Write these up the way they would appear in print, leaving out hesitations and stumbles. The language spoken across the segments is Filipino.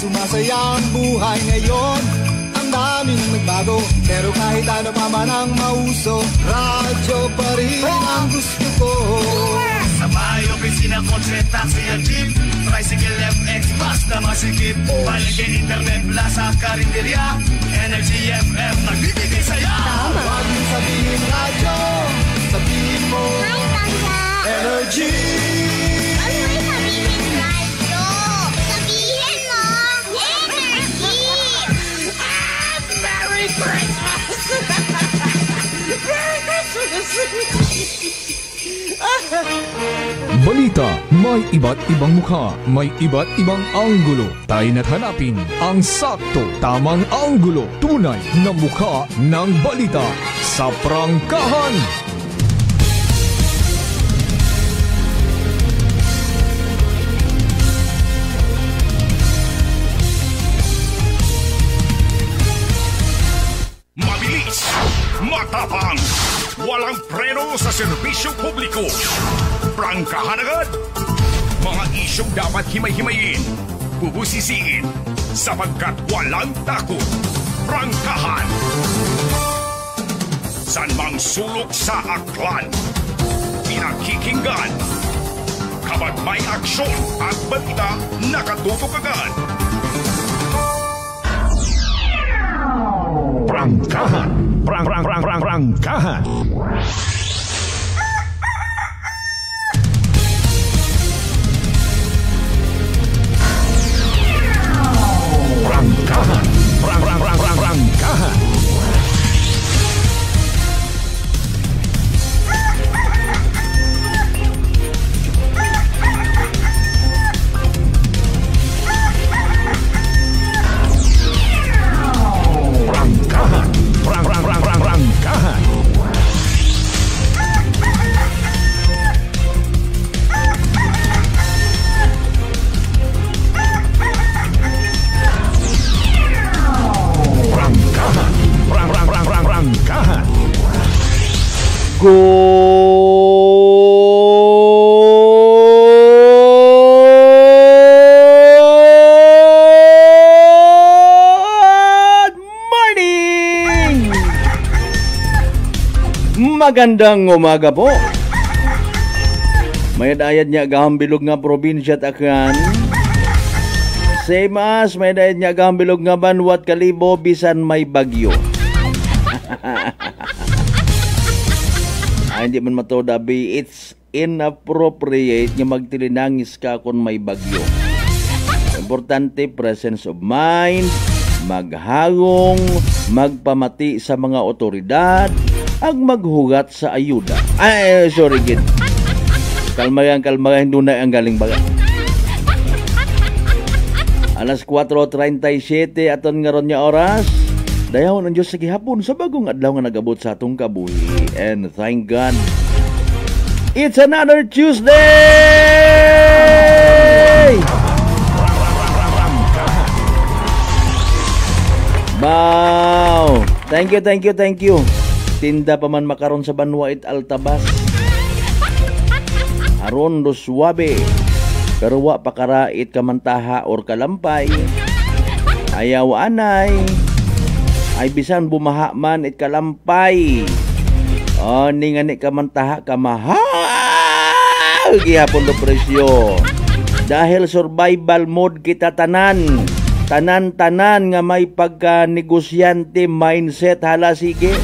sumasaya ang buhay ngayon. Ang daming nagbago, pero kahit ano pa man ang mauso, radyo pa rin ang gusto ko. Sa bahay, opisina, kotse, taxi at jeep, tricycle, FX, bus na masikip, palengke, internet, plaza, karinderya, Energy FM, nagbibigay saya. Huwag mong sabihin radyo, sabihin mo Energy. Huwag mo sabihin radyo, sabihin mo Energy. Merry Christmas! Merry Christmas! Balita, may iba't ibang mukha, may iba't ibang anggulo. Tayo na't hanapin ang sakto, tamang anggulo, tunay na mukha ng balita sa Prangkahan. Mabilis, matapang, walang preno sa serbisyo publiko. Prangkahan agad. Mga isyong dapat himay-himayin, bubusisiin, sapagkat walang takot. Prangkahan. San mang sulok sa aklan, pinakikinggan. Kapag may aksyon at balita, nakatutok agad. Prangkahan. Prangkahan. Prangkahan. Prangkahan. Prangkahan. Prangkahan. Magandang umaga po. May dayad niya gahambilog nga probinsya takan. Same as may dayad niya gahambilog nga banwat kalibo bisan may bagyo. Hindi man matodabi, it's inappropriate nga magtilinangis ka kung may bagyo. Importante presence of mind, maghagong, magpamati sa mga otoridad, ag maghugat sa ayuda. Ay, sorry gid. Kalmayan, doon na ang galing baga. Alas 4:37 aton nga ron nga oras. Dayahon ang Diyos sa gihapon sa bagong adlaw nga nagabot sa atong kabuhi. And thank God, it's another Tuesday! Wow! Thank you. Tinda pa man makaron sa Banwait Altabas. Aron do suwabe. Pero wa pakarait kamantaha or kalampay. Ayaw anay. Ay bisan bumaha man it kalampay. O ningani kamantaha kamahal. Gihapon do presyo. Dahil survival mode kita tanan. Tanan nga may pagka-negosyante mindset hala sige.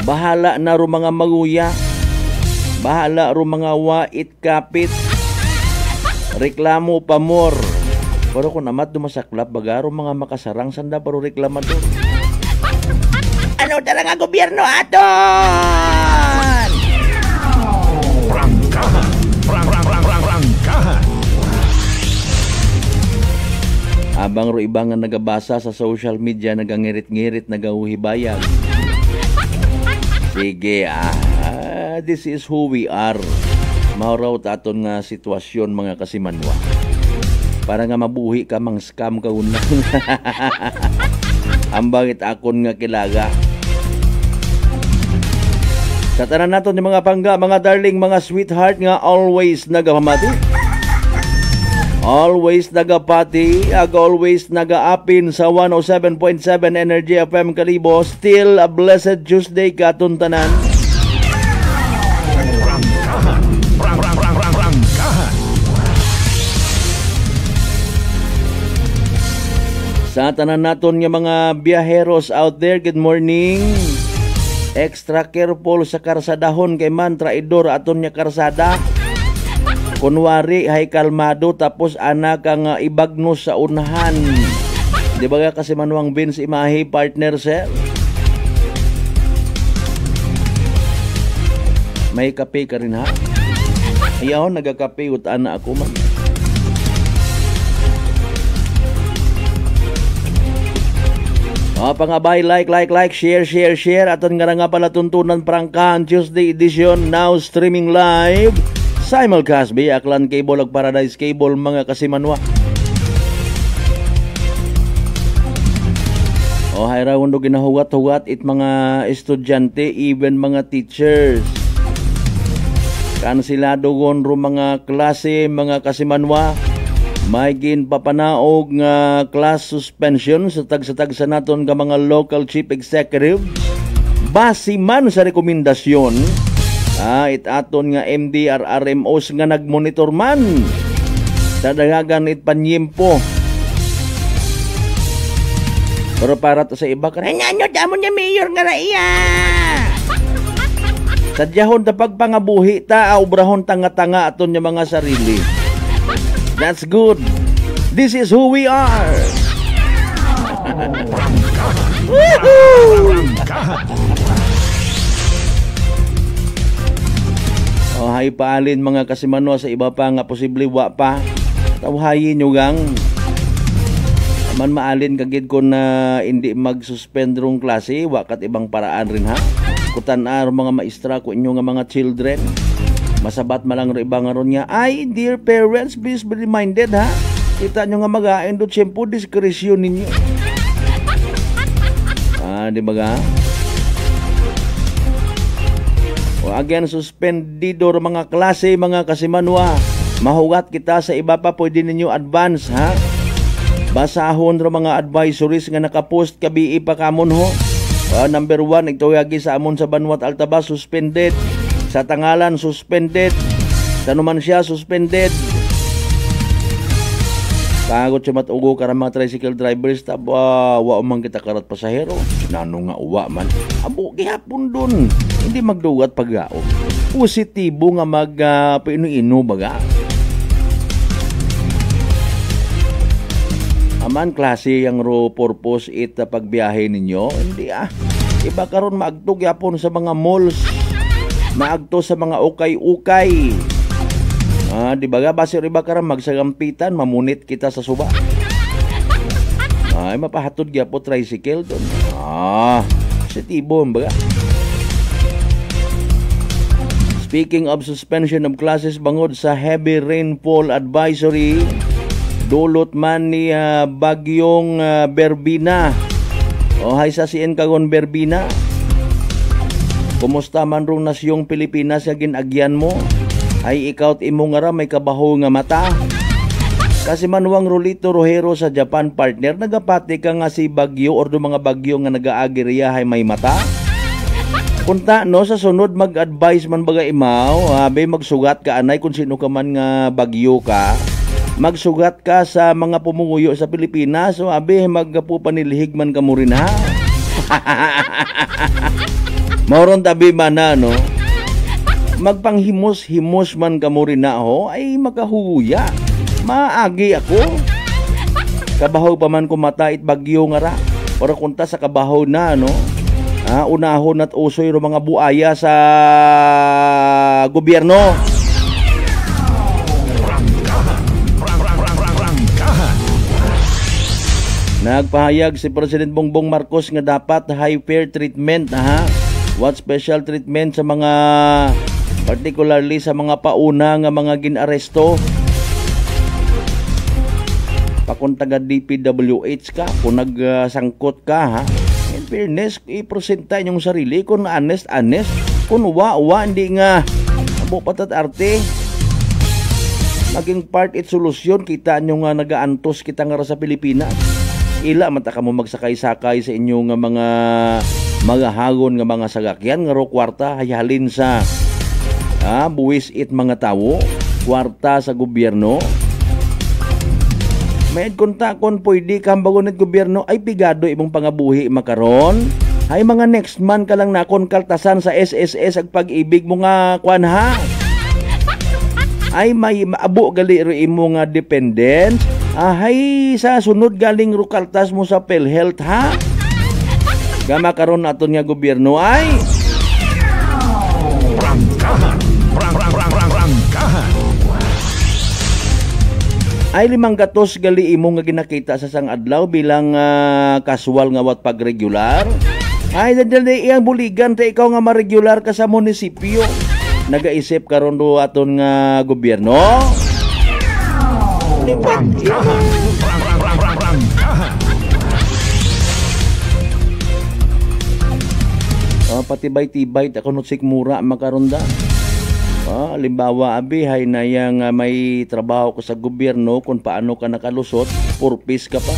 Bahala na ro mga maguya. Bahala ro mga wait kapit. Reklamo pa more. Pero kung amat dumasaklap, bagaro mga makasarang sanda pero reklamador. Ano talaga gobyerno aton? Prangkahan. Prangkahan. Abang ro ibang nga nagabasa sa social media, nagangirit-ngirit, nagahuhibayag. Sige, this is who we are. Mauraw taton nga sitwasyon mga kasimanwa. Para nga mabuhi ka mang scam ka unang. Ambangit akon nga kilaga. Sa tanan naton ni mga pangga, mga darling, mga sweetheart nga always nagahamati. Always nagapati, ag always nagaapin sa 107.7 Energy FM Kalibo. Still a blessed Tuesday katuntanan. Sa tanan naton nga mga biyaheros out there, good morning. Extra careful sa karsadahon kay man traidor aton nga karsada. Kunwari hay kalmado tapos anak ang ibagnos sa unahan. Di ba kasi manuang Vince imahe partner sir? May kape ka rin ha? Ayaw, nagakape utaan na ako man. Pangabay, like, share. Aton nga pala tuntunan prangkahan Tuesday edition, now streaming live. Simulcast via Aklan Cable ag Paradise Cable mga kasimanwa. Hay ra undo ginahugat-hugat it mga estudyante, even mga teachers. Kansilado gon ro mga klase mga kasimanwa. May ginpapanaog nga class suspension sa tag sa naton nga mga local chief executive base man sa rekomendasyon it aton nga MDRRMOs nga nagmonitor man sa daghagan it panyempo. Pero para to sa iba ka ano damo niya mayor nga na iya sadyahon ta pagpangabuhi ta obrahon tanga-tanga aton nga mga sarili. That's good. This is who we are. Hay paalin mga kasimano sa iba pa nga posible wa pa. Tawhayin nyo gang. Man maalin kagid ko na hindi mag-suspend rong klase, wa kat ibang paraan rin ha. Kutan-ar mga maestra ko inyo nga mga children. Masabat malang ro ibang aron niya. Ay, dear parents, please be reminded ha. Kita nyo nga mag-ain do tiyempo diskresyon ninyo. Di ba ga? O again, suspendido ro mga klase, mga kasimanwa. Mahugat kita sa iba pa, pwede ninyo advance ha. Basahon ro mga advisories nga nakapost kabi pa kamon ho. Number 1, igtuyagi sa amon sa Banwat Altabas, suspended. Sa Tangalan, suspended. Sa naman siya, suspended. Kagot siya matugo ka mga tricycle drivers. Wa man kita karat pasahero. Nano nga uwa man. Abo, gihapon dun. Hindi magdugat pag-gao. Positibo nga mag-painu-ino baga. Aman klase yang ro purpose it pagbiyahe ninyo. Hindi Iba karon maagtog yapon sa mga malls. Maagto sa mga ukay-ukay. Di ba ga base riba karon magsagampitan, mamunit kita sa suba. Ay mapahatod gyapon tricycle don. Positibo baga. Speaking of suspension of classes bangod sa heavy rainfall advisory, dulot man ni bagyong Berbina. Hay sa siin kagon Berbina. Kumusta man rong nasyong Pilipinas nga ginagyan mo? Ay ikaw imo nga ra may kabaho nga mata. Kasi manuwang Rolito Rojero sa Japan partner, nagapati ka nga si bagyo or do mga bagyo nga nagaagiriya hay may mata. Kunta no sa sunod mag-advise man baga imaw, abe magsugat ka anay kung sino ka man nga bagyo ka. Magsugat ka sa mga pumunguyo sa Pilipinas, so abe magpupanilihig man ka mo rin ha. Mauron tabi man na no. Magpanghimos-himos man ka mo rin na ho, ay makahuya. Maagi ako. Kabahaw pa man kumatait bagyo nga ra. Para kunta sa kabahaw na no. Unahon at usoy ro mga buaya sa gobyerno. Nagpahayag si President Bongbong Marcos nga dapat high fair treatment What special treatment sa mga particularly sa mga pauna nga mga ginaresto. Pakung taga DPWH ka, kung nagsangkot ka in fairness, i-presenta inyong sarili kung honest, kung wa, hindi nga abo patat arte. maging part it solusyon. Kita nyo nga nagaantos kita nga sa Pilipinas. Ila mata ka mo magsakay-sakay sa inyong mga hagon nga mga sagakyan nga ro kwarta hayhalin sa buwis it mga tawo, kwarta sa gobyerno. May kontakon pwede kambagon at gobyerno ay pigado imong pangabuhi makaron. Ay mga next month ka lang nakon kaltasan sa SSS ag pag-ibig mo nga kwan ha. Ay may maabo gali ro imo nga dependent. Ay sa sunod galing ro kaltas mo sa PhilHealth ha. Gama karon aton nga gobyerno ay Prangkahan. Prangkahan. ay 500 gali imo nga ginakita sa sang adlaw bilang casual nga wat pagregular. Ay dadali iyang buligan ta ikaw nga ma-regular ka sa munisipyo. Nagaisip karon do aton nga gobyerno. Prangkahan. Patibay-tibay ta kunot sikmura makaron da. Limbawa abi hay na yang may trabaho ka sa gobyerno kung paano ka nakalusot, purpose ka pa.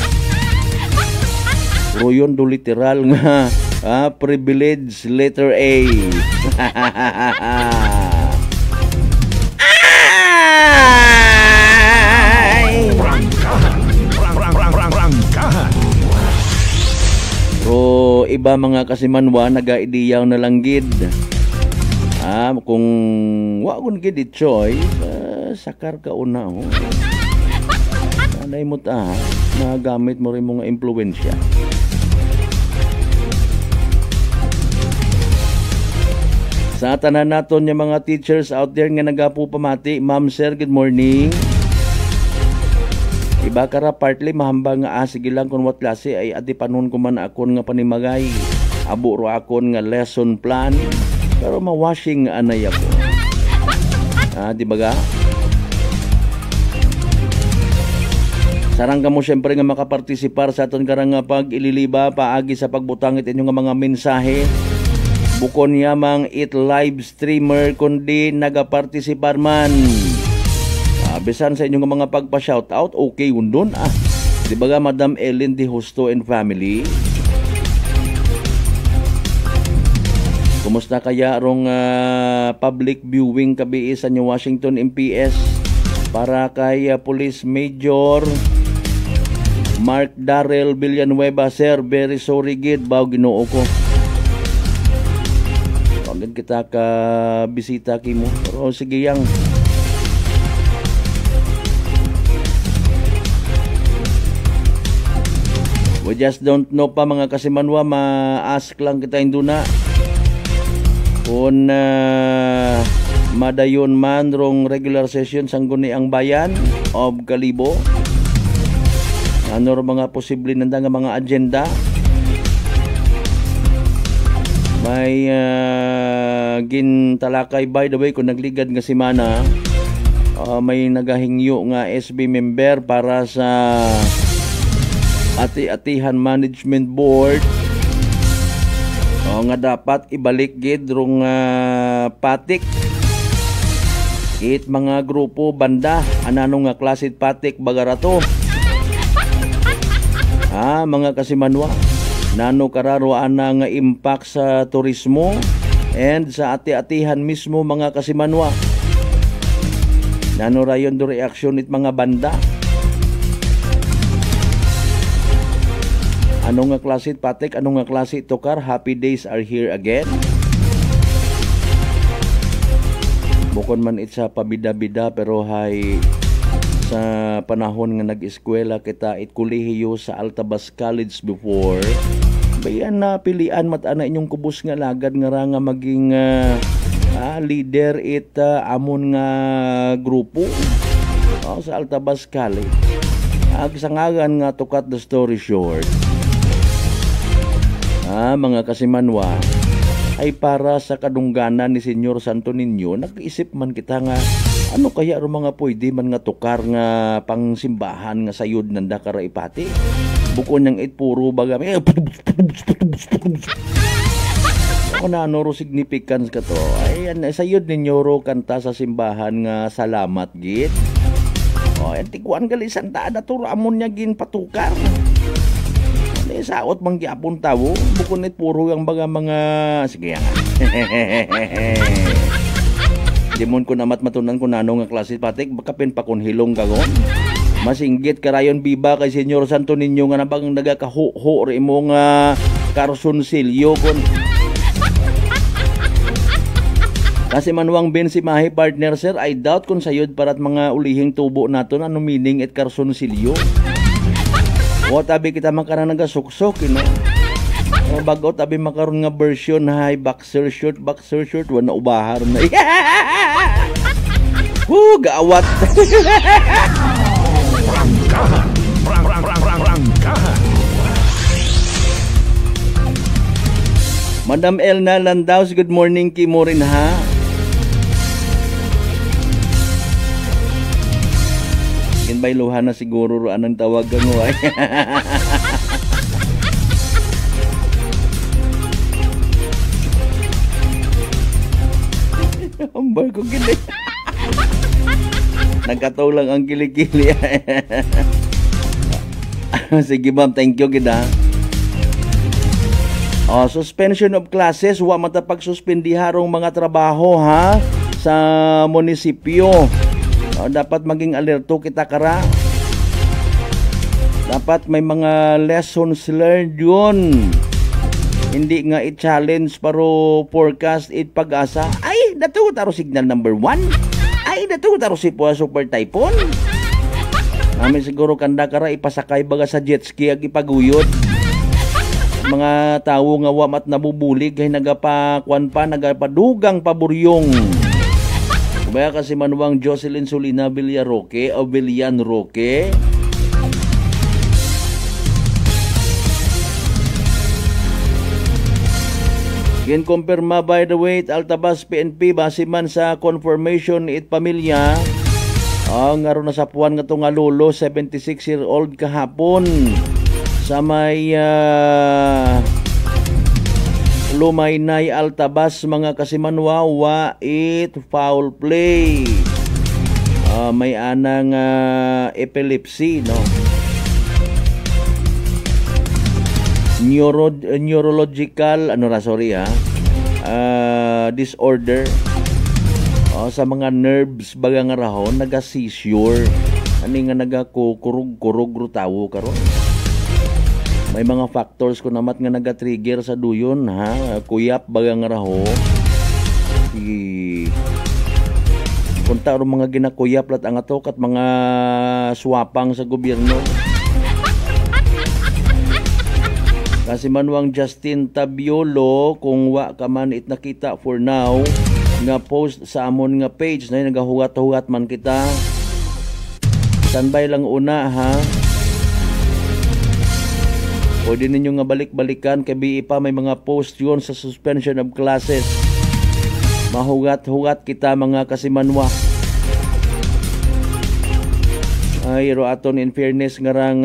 Royon do literal nga privilege letter A. Prangkahan. Pero iba mga kasimanwa nagaidiyaw na lang gid. Kung wagon gid choy, sakar ka una ho. Anay mo ta, nagamit mo rin mga impluwensya. Sa tanan naton yung mga teachers out there nga nagapu pamati, ma'am sir, good morning. Iba kara partly mahambang nga sige lang kung wat klase ay adi panon ko man akon nga panimagay. Abo ro akon nga lesson plan. Pero ma-washing anay ako. Di ba ga? Sarang ka mo siyempre nga makapartisipar sa aton karang pag ililiba paagi sa pagbutangit inyong mga mensahe. Bukon yamang it live streamer kundi nagapartisipar man. Bisan sa inyong mga pagpa-shoutout, okay undon Di ba ga Madam Ellen de Justo and family? Kumusta kaya rong public viewing kabi sa New Washington MPS para kay Police Major Mark Darrell Villanueva, sir, very sorry gid baw Ginoo ko. Pagod kita ka bisita kimo. Pero sige yang we just don't know pa mga kasimanwa, ma-ask lang kita induna. Kung madayon man rong regular session sangguni ang bayan of Kalibo, ano mga posible nanda nga mga agenda. May gintalakay by the way kung nagligad nga simana, may nagahingyo nga SB member para sa Ati-Atihan Management Board nga dapat ibalik gid rong patik it mga grupo banda anano nga klasit patik bagarato mga kasimanwa nano kararo ana nga impact sa turismo and sa ati-atihan mismo mga kasimanwa nano rayon do reaction it mga banda. Ano nga klase patik, ano nga klase tokar, happy days are here again. Bukod man it sa pabida-bida pero hay sa panahon nga nag-eskwela kita it kolehiyo sa Altabas College before. Bayan na pilian matana inyong kubos nga lagad nga ra nga maging leader it amon nga grupo sa Altabas College. Agsangagan nga to cut the story short. Mga kasimanwa ay para sa kadungganan ni Senyor Santo Niño, nag-isip man kita nga ano kaya ro mga pwede man nga tukar nga pangsimbahan nga sayod nanda karaipati. Bukod niyang it puro baga ako na ano ro significance ka to ay sayod ninyo ro kanta sa simbahan nga salamat git. Tikuan gali Santa Ana to amon niya gin patukar. Saot mang gyapon tawo, bukod nit puro ang mga sige nga. Dimon ko namat matunan ko nano nga klase patik baka pen pa kon hilong kagon. Masinggit karayon biba kay Senyor Santo Niño nga nabang nagakaho ri mo nga Carsoncillo kon. Kasi manuang Ben si Mahi partner sir, I doubt kung sayod parat mga ulihing tubo naton ano meaning at Carsoncillo. O tabi kita makaroon nagasuksok, O bago tabi makaroon nga version high boxer shirt, wala ubahar na. Gaawat. Prangkahan. Madam Elna Landaus, good morning kimo rin ha. Bailuhan na siguro anong tawagan mo ay. Ambar ko gili. Nagkataw lang ang kilikili. Sige ma'am, thank you kita. Suspension of classes, wa matapag-suspendiharong mga trabaho ha sa munisipyo. Dapat maging alerto kita kara. Dapat may mga lessons learned yun. Hindi nga i-challenge pero forecast it pag-asa. Ay, dato taro signal number 1. Ay, dato taro si po super typhoon. Namin siguro kanda kara ipasakay baga sa jet ski ag ipaguyod. Mga tao nga wamat nabubulig kay nagapakuan pa nagapadugang paburyong. Kaya kasi manuang Jocelyn Solina Villaroque o Villan Roque. Ginkumpirma by the way Altabas PNP base man sa confirmation it pamilya. Ang aron na sa puwan nga to nga lolo 76-year-old kahapon sa may Lumaynay Altabas mga kasimanwa wa it foul play. May anang epilepsy no. Neurological disorder. Sa mga nerves baga nga rahon naga seizure. Ani nga nagakukurog-kurog rutawo karon. May mga factors ko namat nga naga-trigger sa duyon ha. Kuyap bagang raho. Kunta ro mga ginakuyap lat ang atok at mga swapang sa gobyerno. Kasi manuang Justin Tabiolo kung wa ka man it nakita for now nga post sa amon nga page na nagahugat-hugat man kita. Standby lang una ha. Pwede ninyo nga balik-balikan kay BI pa may mga post yun sa suspension of classes. Mahugat-hugat kita mga kasimanwa. Ay roaton in fairness ngarang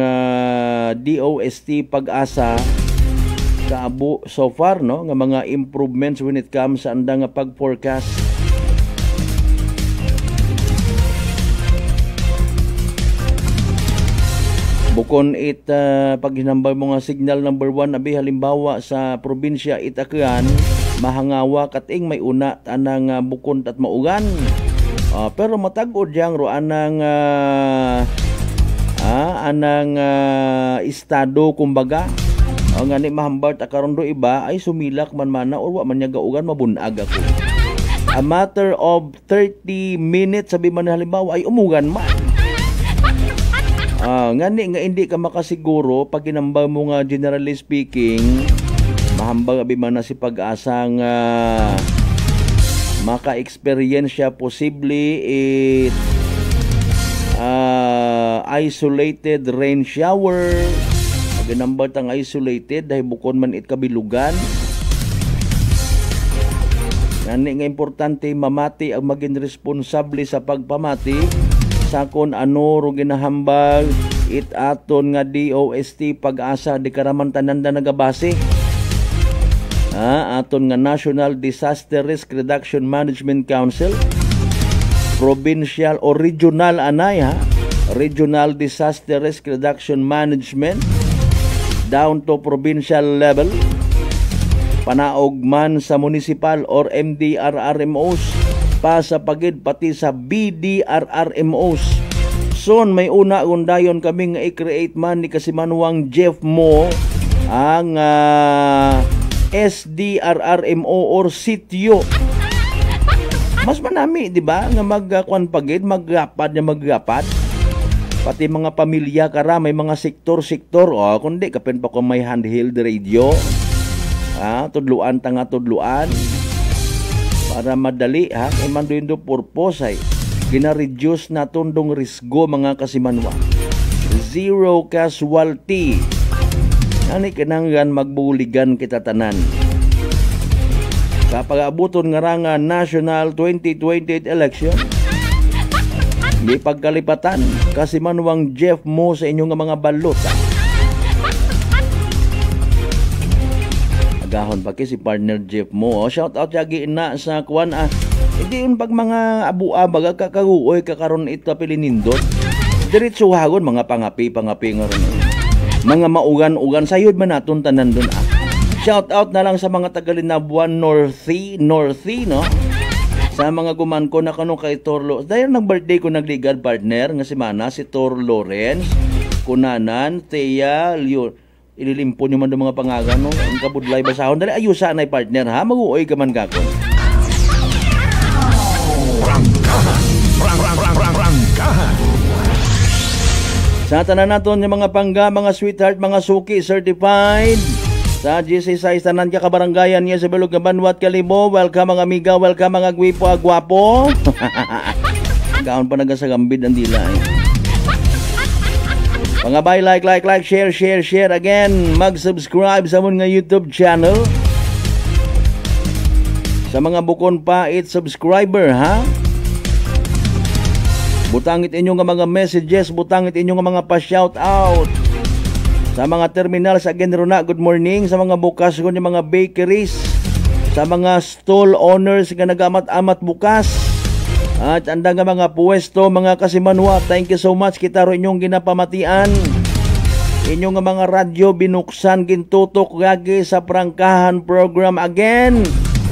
DOST pag-asa kaabo so far no nga mga improvements when it comes sa anda nga pag-forecast. Bukon it paghinambay mo nga signal number 1 abi halimbawa sa probinsya Itacan mahangawa kating may una anang bukon at maugan. Pero matag-od yang ro anang estado kumbaga. Nga ni mahambar ta karon do iba ay sumilak man mana or wa man nya gaugan mabunag ako. A matter of 30 minutes sabi man halimbawa ay umugan man. Ngani nga hindi ka makasiguro pag ginambang mo nga generally speaking mahambang abi man na si pag-asang maka-experience siya possibly it isolated rain shower. Pag ginambang tang isolated dahil bukon man it kabilugan. Ngani nga importante mamati ang maging responsable sa pagpamati sakon ano ro ginahambag it aton nga DOST pag-asa di karaman tanan da nagabase aton nga National Disaster Risk Reduction Management Council provincial o regional anay ha Regional Disaster Risk Reduction Management down to provincial level, panaog man sa municipal or MDRRMOs, pasapagid pati sa BDRRMOs. Son may una undayon kami nga i-create man ni Kasimanwang Jeff Mo ang SDRRMO or sityo. Mas manami, di ba? Nga magkuan pagid, maggapad na maggapad. Pati mga pamilya kara, may mga sektor-sektor. O, kundi kapin pa ko may handheld radio. Tudluan tanga tudluan. Para madali, ha? Kaya manduin do purpose ay gina-reduce na tundong risgo mga Kasimanwa. Zero casualty. Ani kinanggan magbuligan kita tanan. Kapag abuton nga nga National 2028 election, may pagkalipatan Kasimanwang Jeff Mo sa inyong mga balot. Agahon pa si partner Jeff Mo. Shout out yagi na sa kuan. Hindi yun pag mga abu-abag kakaguoy kakaroon ito pilinindot. Diretso hagon mga pangapi nga ron. Mga maugan-ugan sayod man naton tanan dun. Shout out na lang sa mga taga-Linabuan Northy, no? Sa mga guman ko na kanong kay Torlo. Dahil nag-birthday ko nagligad partner nga si Mana, si Tor Lawrence, Kunanan, Thea, Leo. Ililimpo nyo man doon mga pangagan, no? Ang kabudlay basahon. Dali ayusa na partner, ha? Mag-uoy ka man kakon. Rangkahan. Sa tanan naton yung mga pangga, mga sweetheart, mga suki, certified. Sa GC6 tanan ka kabarangayan niya sa Bilog nga Banwat Kalibo. Welcome mga amiga, welcome mga gwipo agwapo. Kaon pa nagasagambid ang dila eh. Mga bay, like, share again. Mag-subscribe sa mong nga YouTube channel. Sa mga bukon pa, subscriber, ha? Butangit inyong mga messages, butangit inyong mga pa-shoutout. Sa mga terminals, again runa, good morning. Sa mga bukas ko yung mga bakeries, sa mga stall owners nga nagamat-amat bukas, at anda nga mga puwesto, mga Kasimanwa, thank you so much. Kita ro inyong ginapamatian. Inyong nga mga radyo binuksan, gintutok gagi sa prangkahan program again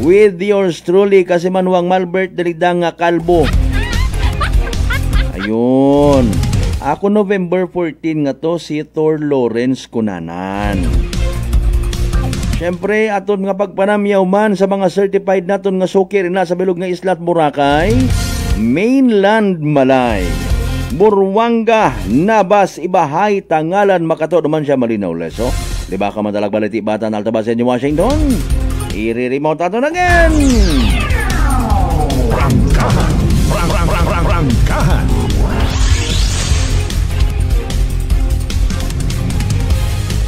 with yours truly, Kasimanwang Malbert Dalidang Kalbo. Ayun. Ako November 14 nga to si Tor Lawrence Kunanan. Siyempre, aton nga pagpanamyaw man sa mga certified naton nga suki rin na sa Bilog nga Islat Boracay, Mainland Malay, Burwanga, Nabas, Ibahay, Tangalan, Makato, naman siya malinaw leso. Diba ka madalag baliti batan Altabasen ni Washington? I-remote aton again. Rangkahan.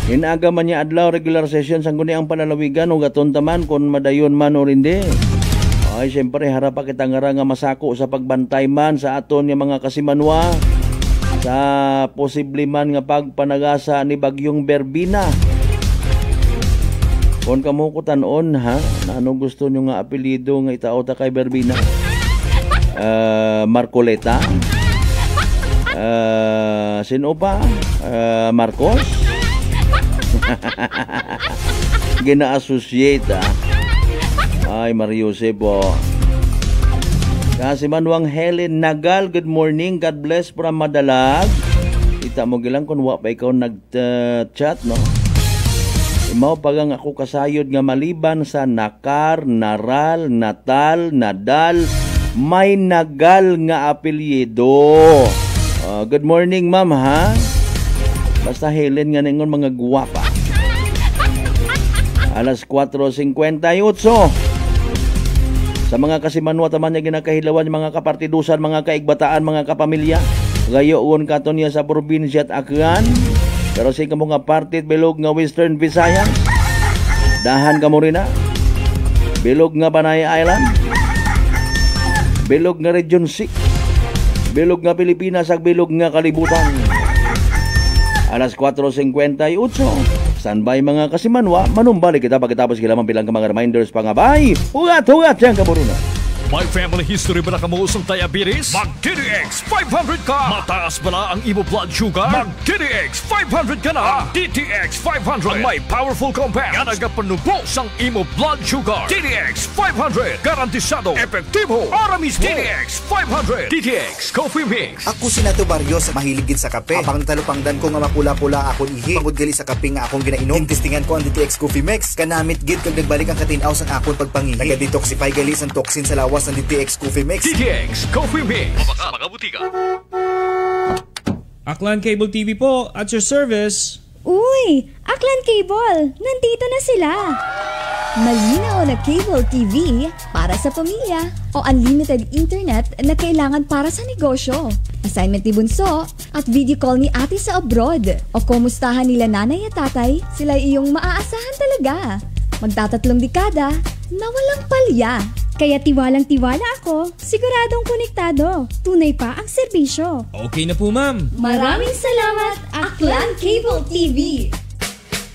Inaga man niya adlaw regular session sang guni ang panalawigan ug aton taman kon madayon man o hindi. Ay siyempre harap pa kita nga masako sa pagbantay man sa aton nga mga Kasimanwa sa posible man nga pagpanagasa ni Bagyong Berbina. Kon kamo ko tan-on ha, na anong gusto nyo nga apelyido nga itao ta kay Berbina? Marcoleta? Sino pa? Marcos? Gina-associate Ay Mariuse po. Kasimanwang Helen Nagal, good morning, God bless from Madalag. Ita mo gilang kung wa pa ikaw nag-chat no. Imaw pagang ako kasayod nga maliban sa Nakar, Naral, Natal, Nadal, may Nagal nga apelyido. Good morning ma'am ha. Basta Helen nga ningon mga guwapa. Alas 4:58. Sa mga Kasimanwa taman niya ginakahilawan mga kapartidusan, mga kaigbataan, mga kapamilya. Gayoon katon niya sa probinsya at Aklan. Pero sa mga partit bilog nga Western Visayas. Dahan ka mo rin na. Bilog nga Banay Island. Bilog nga Region 6. Bilog nga Pilipinas ag bilog nga kalibutan. Alas 4:58. Standby mga Kasimanwa, manumbalik kita pagkatapos kilamang bilang ka mga reminders pangabay. Hugat dyan ka muna. May family history ba na kamuusong diabetes? Mag-DDX 500 ka! Mataas ba na ang imo blood sugar? Mag-DDX 500 ka na! DTX 500 ang may powerful compounds nga nagapanubos ang imo blood sugar. DDX 500 garantisado, epektibo, aramis. DDX 500 DTX Coffee Mix. Ako si Nato Barrios, mahilig gid sa kape. Apang talupangdan ko nga mapula-pula akong ihi. Pagod gali sa kape nga akong ginainom. Tintistingan ko ang DTX Coffee Mix. Kanamit gid kag nagbalik ang katinaw sa akong pagpangihi. Naga-detoxify gali ang toxin sa lawas ng DTX Coffee Mix. DTX Coffee Mix. Mabaka mga butika. Aklan Cable TV po, at your service. Uy! Aklan Cable! Nandito na sila! Malinaw na cable TV para sa pamilya o unlimited internet na kailangan para sa negosyo. Assignment ni Bunso at video call ni ate sa abroad. O kumustahan nila nanay at tatay, sila iyong maaasahan talaga. Magtatatlong dekada na walang palya. Kaya tiwalang-tiwala ako, siguradong konektado. Tunay pa ang serbisyo. Okay na po, ma'am. Maraming salamat, Aklan Cable TV!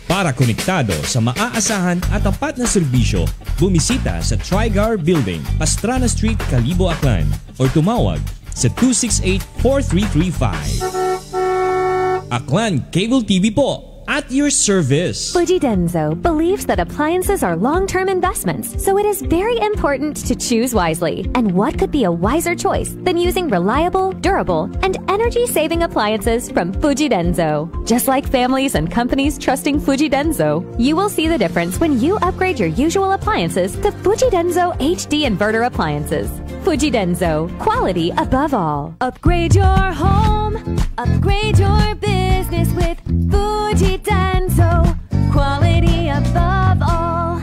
Para konektado sa maaasahan at tapat na serbisyo, bumisita sa Trigar Building, Pastrana Street, Calibo, Aklan, or tumawag sa 268-4335. Aklan Cable TV po, at your service. Fujidenzo believes that appliances are long-term investments, so it is very important to choose wisely. And what could be a wiser choice than using reliable, durable, and energy-saving appliances from Fujidenzo? Just like families and companies trusting Fujidenzo, you will see the difference when you upgrade your usual appliances to Fujidenzo HD inverter appliances. Fujidenzo, quality above all. Upgrade your home, upgrade your business with Fujidenzo, quality above all.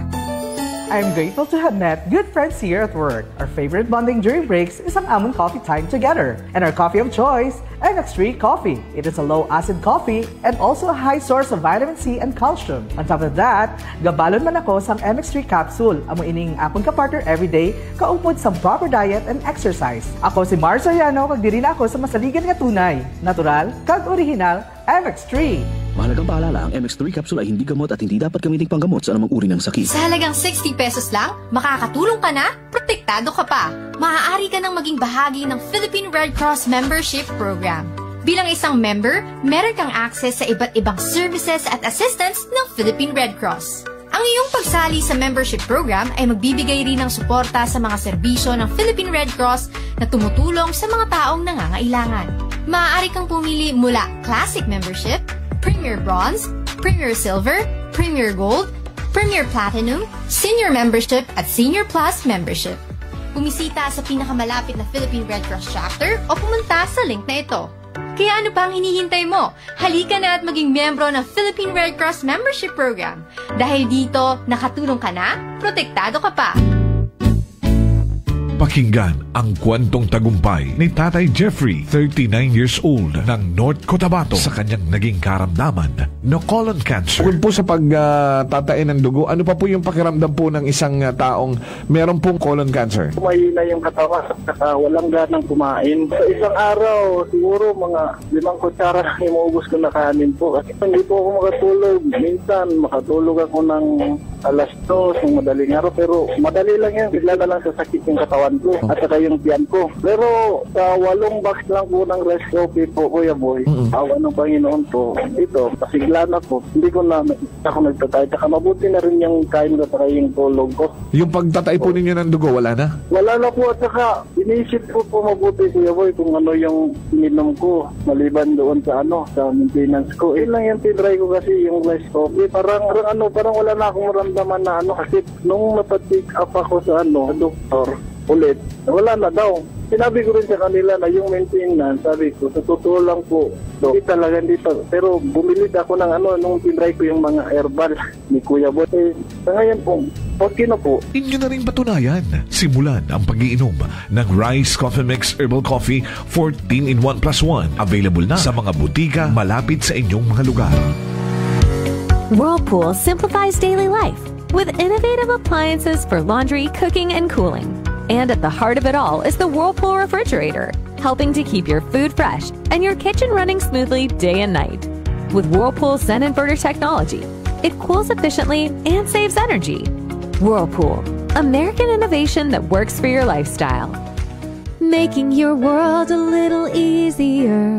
I'm grateful to have met good friends here at work. Our favorite bonding during breaks is ang among coffee time together. And our coffee of choice, MX3 Coffee. It is a low-acid coffee and also a high source of vitamin C and calcium. On top of that, gabalon man ako sa MX3 capsule. Amo ining akong kapartner everyday, kaupod sa proper diet and exercise. Ako si Mars Soriano, kagdiri na ako sa masaligan nga tunay, natural, kag original, MX3. Mahalagang paalala, ang MX3 capsule ay hindi gamot at hindi dapat gamitin panggamot sa anumang uri ng sakit. Sa halagang 60 pesos lang, makakatulong ka na, protektado ka pa. Maaari ka nang maging bahagi ng Philippine Red Cross Membership Program. Bilang isang member, meron kang access sa iba't ibang services at assistance ng Philippine Red Cross. Ang iyong pagsali sa membership program ay magbibigay rin ng suporta sa mga serbisyo ng Philippine Red Cross na tumutulong sa mga taong nangangailangan. Maaari kang pumili mula Classic Membership, Premier Bronze, Premier Silver, Premier Gold, Premier Platinum, Senior Membership at Senior Plus Membership. Bumisita sa pinakamalapit na Philippine Red Cross chapter o pumunta sa link na ito. Kaya ano pa ang hinihintay mo? Halika na at maging miyembro ng Philippine Red Cross Membership Program. Dahil dito, nakatulong ka na, protektado ka pa. Pakinggan ang kwentong tagumpay ni Tatay Jeffrey, 39 years old, ng North Cotabato sa kanyang naging karamdaman na colon cancer. Kung po sa pagtatain ng dugo, ano pa po yung pakiramdam po ng isang taong meron pong colon cancer? Mahina yung katawan at walang ganang kumain. Sa isang araw, siguro mga 5 kutsara lang imuubos ko na kanin po. Kasi hindi po ako makatulog. Minsan, makatulog ako ng alas 2 ng madaling araw. Pero madali lang yan. Bigla na lang sasakit yung katawan ko at saka yung tiyan ko. Pero sa 8 box lang po ng rice coffee po, Kuya Boy, awa ng Panginoon po, ito, pasigla na po. Hindi ko na ako nagtatay. Saka mabuti na rin yung kain ko at yung tulog ko. Yung pagtatay po ninyo ng dugo, wala na? Wala na po at saka inisip ko po mabuti, Kuya Boy, kung ano yung ininom ko maliban doon sa sa maintenance ko. Yun lang yung tinry ko kasi yung rice coffee. Parang wala na akong maramdaman na kasi nung napatik up ako sa doktor, ulit, wala na daw. Sinabi ko rin sa kanila na yung maintenance, sabi ko, sa totoo lang po, hindi talaga dito. Pero bumili ako ng nung tinry ko yung mga herbal ni Kuya Boy. Sa ngayon po, okay na po. Inyo na rin patunayan. Simulan ang pag-iinom ng Rice Coffee Mix Herbal Coffee 14-in-1+1. Available na sa mga butika malapit sa inyong mga lugar. Whirlpool simplifies daily life with innovative appliances for laundry, cooking, and cooling. And at the heart of it all is the Whirlpool refrigerator, helping to keep your food fresh and your kitchen running smoothly day and night. With Whirlpool Zen Inverter technology, it cools efficiently and saves energy. Whirlpool, American innovation that works for your lifestyle. Making your world a little easier.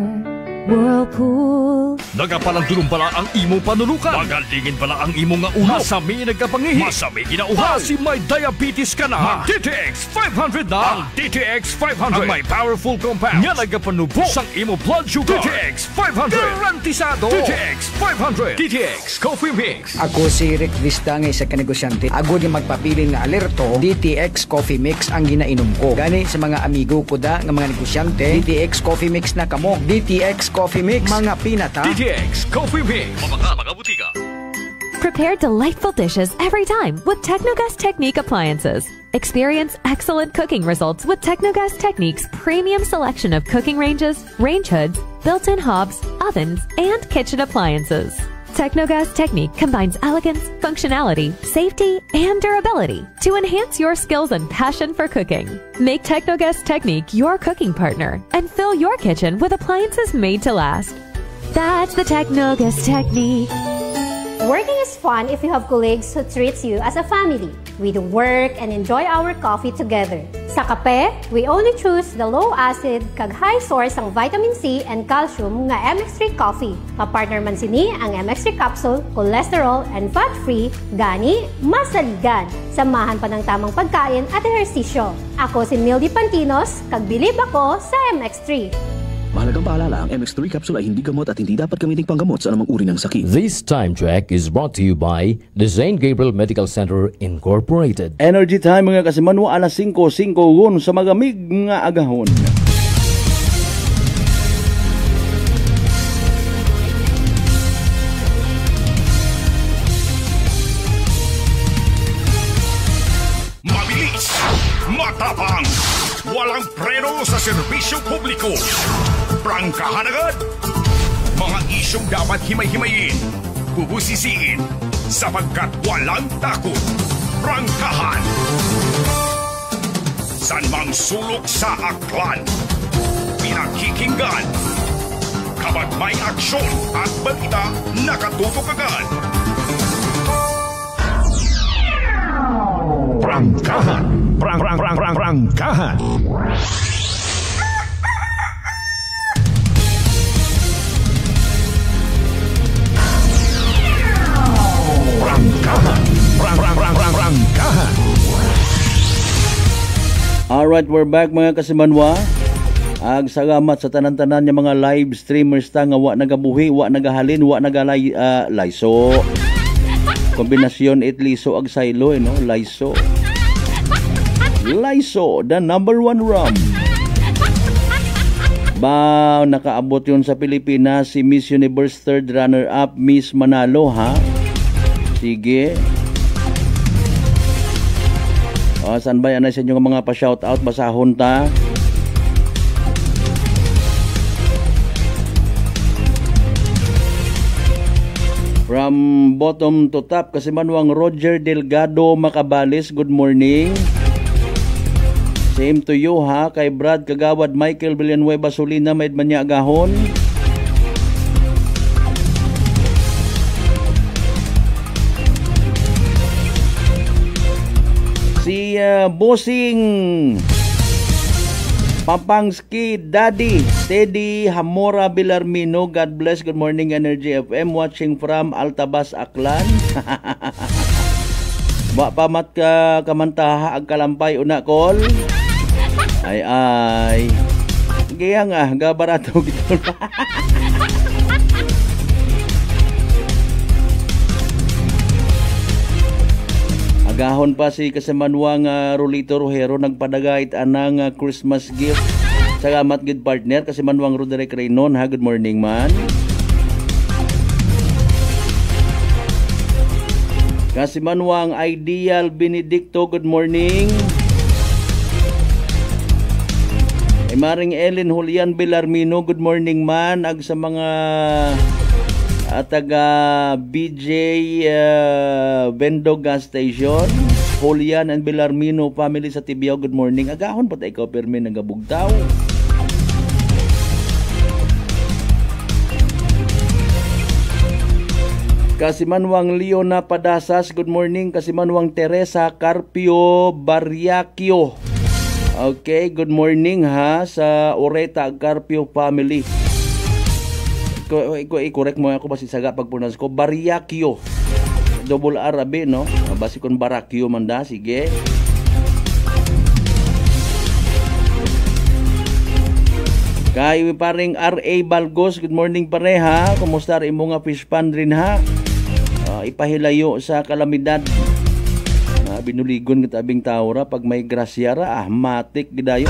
Whirlpool. Nagapalang pala ang imo panulukan. Magalingin pala ang imo nga ulo. Masami nagkapangihi. Masami ginauha. Si may diabetes ka na. DTX 500 na. Ang DTX 500. Ang may powerful compounds. Nga nagapanubo sang imo blood sugar. DTX 500. Garantisado. DTX 500. DTX Coffee Mix. Ako si Rick Vista nga isa ka negosyante. Ako di magpapili nga alerto. DTX Coffee Mix ang ginainom ko. Gani sa mga amigo ko da nga mga negosyante. DTX Coffee Mix na kamo. DTX Coffee Mix. Mga pinata. DTX Coffee Mix. Mga butika. Prepare delightful dishes every time with Technogas Technique appliances. Experience excellent cooking results with Technogas Technique's premium selection of cooking ranges, range hoods, built-in hobs, ovens, and kitchen appliances. Technogas Technique combines elegance, functionality, safety, and durability to enhance your skills and passion for cooking. Make Technogas Technique your cooking partner and fill your kitchen with appliances made to last. That's the Technogas Technique. Working is fun if you have colleagues who treats you as a family. We do work and enjoy our coffee together. Sa kape, we only choose the low-acid kag high source ang vitamin C and calcium nga MX3 coffee. Kapartner man sini ang MX3 capsule, cholesterol and fat-free, gani masaligan. Samahan pa ng tamang pagkain at ehersisyo. Ako si Mildy Pantinos, kag bilib ako sa MX3. Mahalagang paalala, ang MX3 capsule ay hindi gamot at hindi dapat gamiting panggamot sa anumang uri ng sakit. This time check is brought to you by the St. Gabriel Medical Center Incorporated. Energy time mga kasimanwa, alas 5:05 sa magamig nga agahon. Mabilis, matapang, walang preno sa serbisyo publiko. Prangkahan agad. Mga isyong dapat himay-himayin, bubusisiin, sapagkat walang takot. Prangkahan. San mang sulok sa aklan, pinakikinggan. Kapag may aksyon at balita, nakatutok agad. Prangkahan. Prangkahan. Prangkahan. Alright, we're back mga kasimanwa. Ag salamat sa tanan-tanan ng mga live streamers ta nga wa nagabuhi, wa nagahalin, wa layso. Kombinasyon liso ag saylo, no? Layso, the number 1 rum. Ba, nakaabot yun sa Pilipinas si Miss Universe 3rd runner-up, Miss Manalo, ha? Sige. Saan ba yan sa inyo mga pa-shoutout? Basahon ta. From bottom to top, Kasimanwang Roger Delgado Macabales, good morning. Same to you ha, kay Brad Kagawad Michael Villanueva Solina, maid man niya agahon. Si Bossing Pampangski Daddy Teddy Hamora Bilarmino, God bless, good morning Energy FM, watching from Altabas, Aklan. Wa pamat ka kamantaha ag kalampay una kol. Ay. Gaya nga, gabarato gito. Agahon pa si Kasimanwang Rolito Rojero, nagpadagait anang Christmas gift. Salamat good partner, Kasimanwang Roderick Reynon, ha, good morning man. Kasimanwang Ideal Benedicto, good morning. Maring Ellen Julian Belarmino, good morning man. Ag sa mga taga BJ Bendo Gas Station, Julian and Belarmino family sa Tibiao, good morning. Agahon po tayo permi ng Gabugtaw. Kasimanwang Leona Padasas, good morning. Kasimanwang Teresa Carpio Barriaquio. Okay, good morning ha sa Oreta Carpio family. I-correct mo ako basi saga pagpronounce ko. Barriaquio. Double Arabe, no? Basi kon Barraquio man da, sige. Kay paring R.A. Balgos, good morning pareha. Kumusta rin mo nga fish pan rin ha? Ipahilayo sa kalamidad. Binuligon kita abing tawra pag may grasya ra, matik gidayo.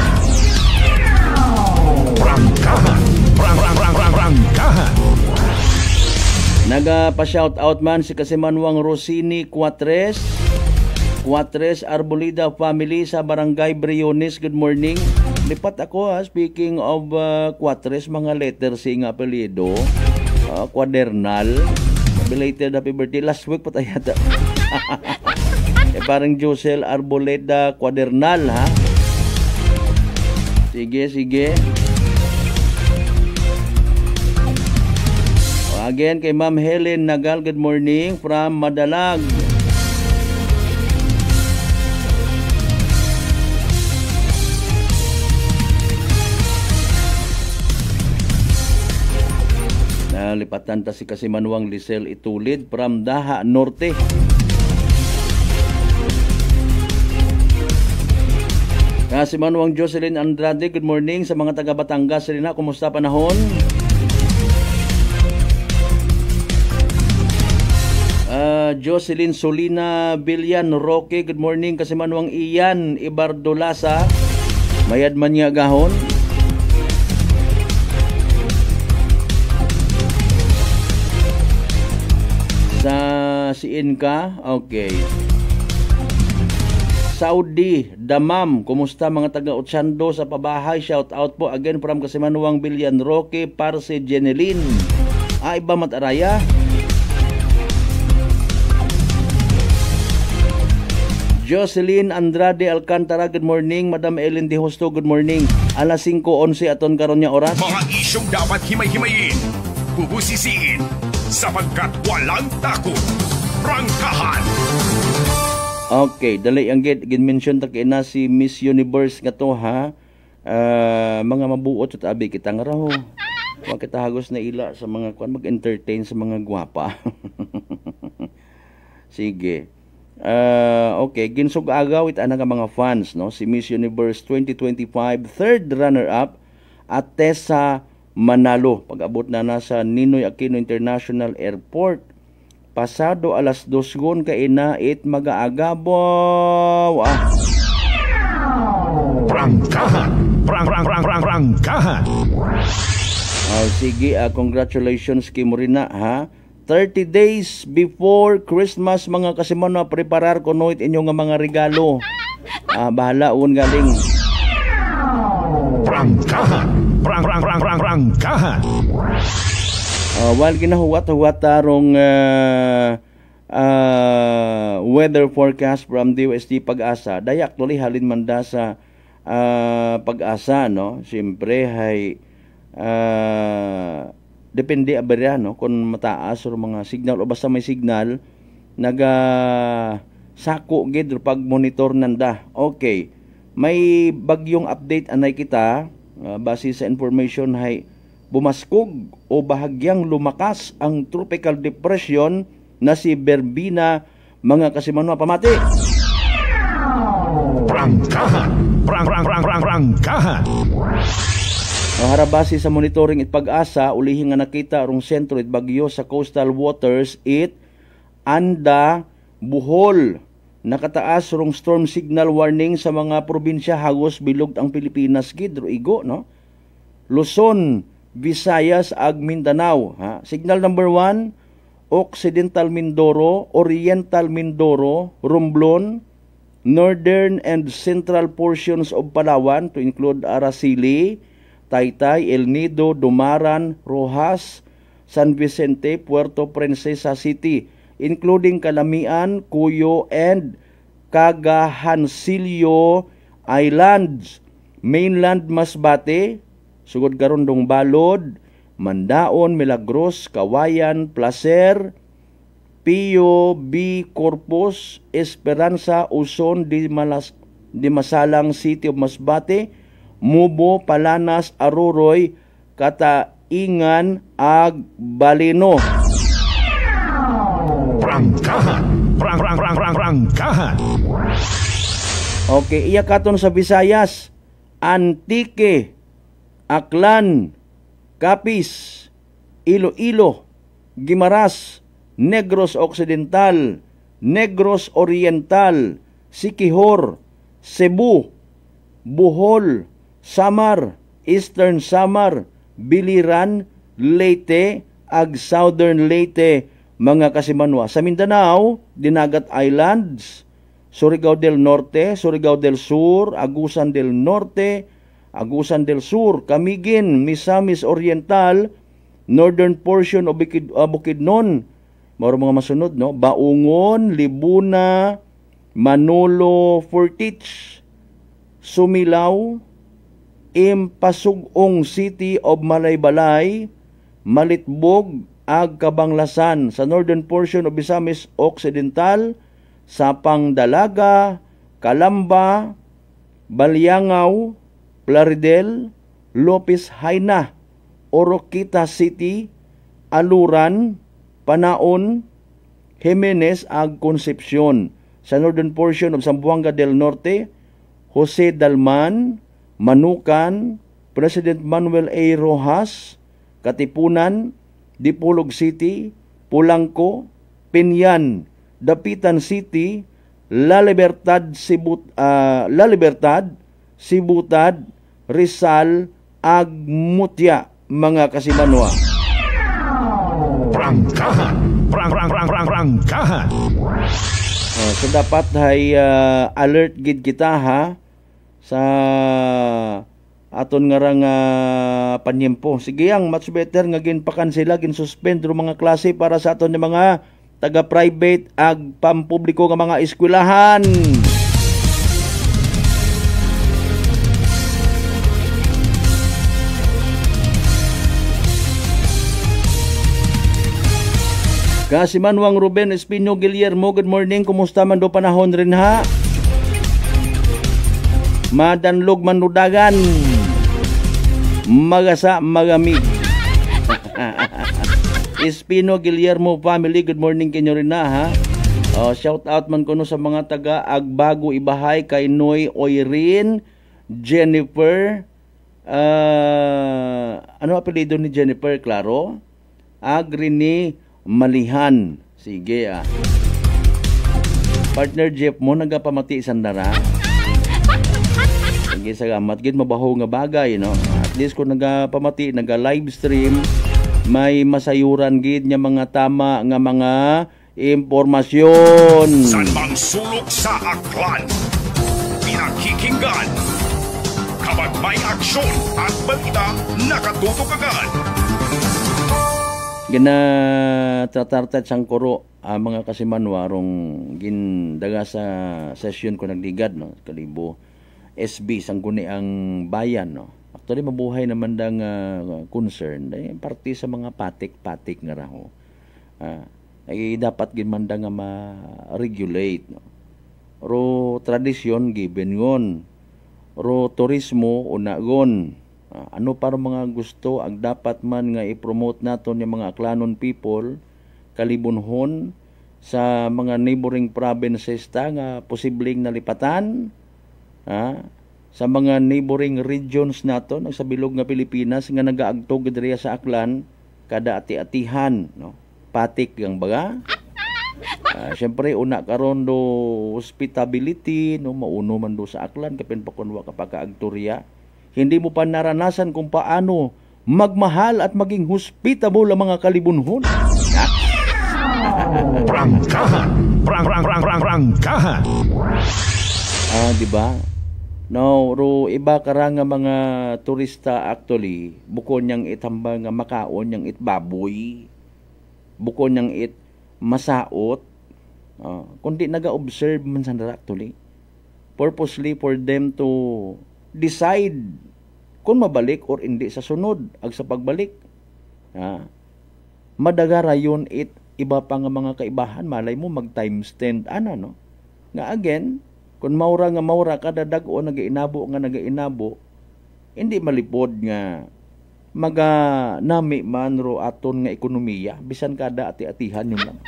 Prangkahan. Naga-pa-shout out man si Kasimanwang Rosini Cuatres Arbolida family sa Barangay Briones, good morning. Lipat ako speaking of Cuatres, mga letter C nga apelyido. Quadernal. Belated happy birthday. Last week pa tayo yata. Parang Josel Arboleda Quadernal ha. Sige. Again kay Ma'am Helen Nagal, good morning from Madalag. Nalipatan ta si Kasimanwang Lisel Itulid from Daha Norte. Kasimanwang Jocelyn Andrade, good morning sa mga taga Batangas rin na. Kumusta panahon? Jocelyn Solina Bilyan Roque, good morning. Kasimanwang Ian Ibardolasa, mayad man niya gahon. Sa siin ka? Okay. Saudi Damam, kumusta mga taga Ochando sa pabahay? Shout out po again from Kasimanwang Bilyan Roque, Parce Jeneline. Iba Mataraya. Jocelyn Andrade Alcantara, good morning. Madam Ellen De Hosto, good morning. Alas 5:11 aton karon nya oras. Mga isyong dapat himay-himayin, bubusisiin, sapagkat walang takot. Prangkahan. Okay, dali ang gin-mention ta kay na si Miss Universe nga to ha. Mga mabuot at abi kita nga raho. Wa kita hagos na ila sa mga kuan mag-entertain sa mga gwapa. Sige. Okay, ginsug-agaw it ana nga mga fans no, si Miss Universe 2025 third runner-up at Tessa Manalo pag-abot na sa Ninoy Aquino International Airport pasado alas 2 gon kay na it mag-aagabaw. Prangkahan. Sige, congratulations kay Morina ha. 30 days before Christmas mga Kasimanwa, preparar ko noit inyo nga mga regalo. Bahala un galing. Prangkahan. While ginahuwat-huwat tarong weather forecast from DOST Pag-asa, day actually halin man da sa Pag-asa no. Siyempre hay depende aberya no kung mataas or mga signal o basta may signal naga sako gid pag monitor nanda. Okay, may bagyong update anay kita base sa information hay bumaskog o bahagyang lumakas ang tropical depression na si Berbina mga Kasimanwa pamati. Prangkahan. Harabasi sa monitoring it Pag-asa, ulihin nga nakita rong sentro it bagyo sa coastal waters it Anda, Bohol. Nakataas rong storm signal warning sa mga probinsya hagos bilog ang Pilipinas gid igo no. Luzon, Visayas ag Mindanao ha. Signal number 1 Occidental Mindoro, Oriental Mindoro, Romblon, northern and central portions of Palawan to include Araceli, Taytay, El Nido, Dumaran, Rojas, San Vicente, Puerto Princesa City, including Calamian, Cuyo, and Cagahancillo Islands. Mainland Masbate, sugod Garondong Balod, Mandaon, Milagros, Kawayan, Placer, Pio B. Corpus, Esperanza, Uson, Dimasalang, City of Masbate, Mubo, Palanas, Aruroy, Kataingan, ag Balino. Prangkahan. Prangkahan. Okay, iya katon sa Visayas, Antique, Aklan, Capiz, Iloilo, Guimaras, Negros Occidental, Negros Oriental, Siquijor, Cebu, Bohol, Samar, Eastern Samar, Biliran, Leyte, ag Southern Leyte, mga kasimanwa. Sa Mindanao, Dinagat Islands, Surigao del Norte, Surigao del Sur, Agusan del Norte, Agusan del Sur, Camiguin, Misamis Oriental, northern portion of Bukidnon, maro mga masunod, no? Baungon, Libuna, Manolo, Fortich, Sumilao, Impasugong City of Malaybalay, Malitbog, ag Kabanglasan. Sa northern portion of Misamis Occidental, Sapang Dalaga, Calamba, Balyangaw, Plaridel, Lopez Haina, Oroquita City, Aluran, Panaon, Jimenez, ag Concepcion. Sa northern portion of Zamboanga del Norte, Jose Dalman, Manukan, President Manuel A. Rojas, Katipunan, Dipolog City, Pulangco, Pinyan, Dapitan City, La Libertad, Sibutad, Rizal, ag Mutya, mga kasimanwa. Prangkahan. Prangkahan. So dapat ay alert gid kita ha sa aton nga rang panyempo. Sige yang much better nga ginpakansela, ginsuspend ro mga klase para sa aton nga mga taga-private ag pampubliko nga mga eskwelahan. Kasimanwang Ruben Espino Guillermo, good morning. Kumusta man do panahon rin ha? Madanlog manudagan. Magasa magamig. Espino Guillermo family, good morning kinyo rin na ha. Shout out man kuno sa mga taga Agbago Ibahay, kay Noy Oirin, Jennifer, ano apelyido ni Jennifer, klaro? Agrini Malihan. Sige Partner Jeff mo nagapamati sandara. Sige salamat gid, mabaho nga bagay no. At least kung nagapamati, naga-live stream, may masayuran gid nya mga tama nga mga impormasyon. San mang sulok sa aklan, pinakikinggan. Kapag may aksyon at balita, nakatutok agad. Gina-tratartat sang kuro mga kasimanwa rong gindaga sa session ko nagligad no, kalibo SB sang guni ang bayan no. Actually mabuhay naman dang concern parte sa mga patik-patik nga raho. Ay dapat ginmanda nga ma-regulate no. Ro tradisyon giben ngon. Ro turismo unagon. Ano para mga gusto ang dapat man nga i-promote naton yung mga aklanon people kalibunhon sa mga neighboring provinces ta nga posibleng nalipatan sa mga neighboring regions naton sa bilog nga Pilipinas nga nagaagtog diriya sa aklan kada ati-atihan no, patik ang baga. Siyempre una karon do hospitality no, mauno man do sa aklan kapin pa kunwa kapag kaagtorya. Hindi mo pa naranasan kung paano magmahal at maging hospitable ang mga kalibunhon. Prangkahan. Prangkahan. Diba? No, ro iba karang nga mga turista actually, bukod niyang itambang nga makaon, niyang itbaboy, bukod niyang it masaot, kundi naga-observe man sandara actually, purposely for them to decide kung mabalik or hindi sa sunod ag sa pagbalik. Madagara yun it iba pa nga mga kaibahan, malay mo mag times 10 ana no. Nga again, kung maura kada dag-o nagainabo, hindi malipod nga nami man ro aton nga ekonomiya, bisan kada ati-atihan yun lang.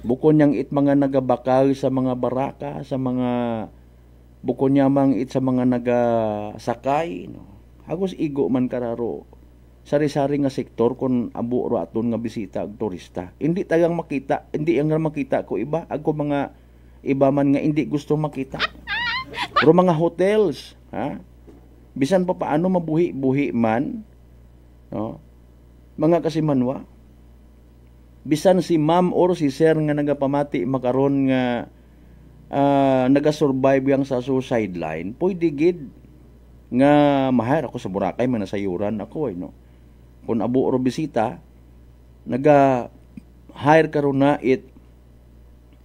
Bukon niyang mga nagabakal sa mga baraka, sa mga bukon niya mang sa mga nagasakay, no. Hagos igo man kararo sari-sari nga sektor kung abo ro aton nga bisita ag turista. Hindi tagang makita, hindi ang makita ko iba, ako mga iba man nga hindi gusto makita. Pero mga hotels, ha? Bisan pa paano mabuhi-buhi man, no? Mga kasimanwa, bisan si ma'am or si sir nga nagapamati makaron nga nagasurvive yang sa suicide line, pwede gid nga mahir ako sa Boracay, manasayuran ako no. Kung abo ro bisita, naga-hire karon na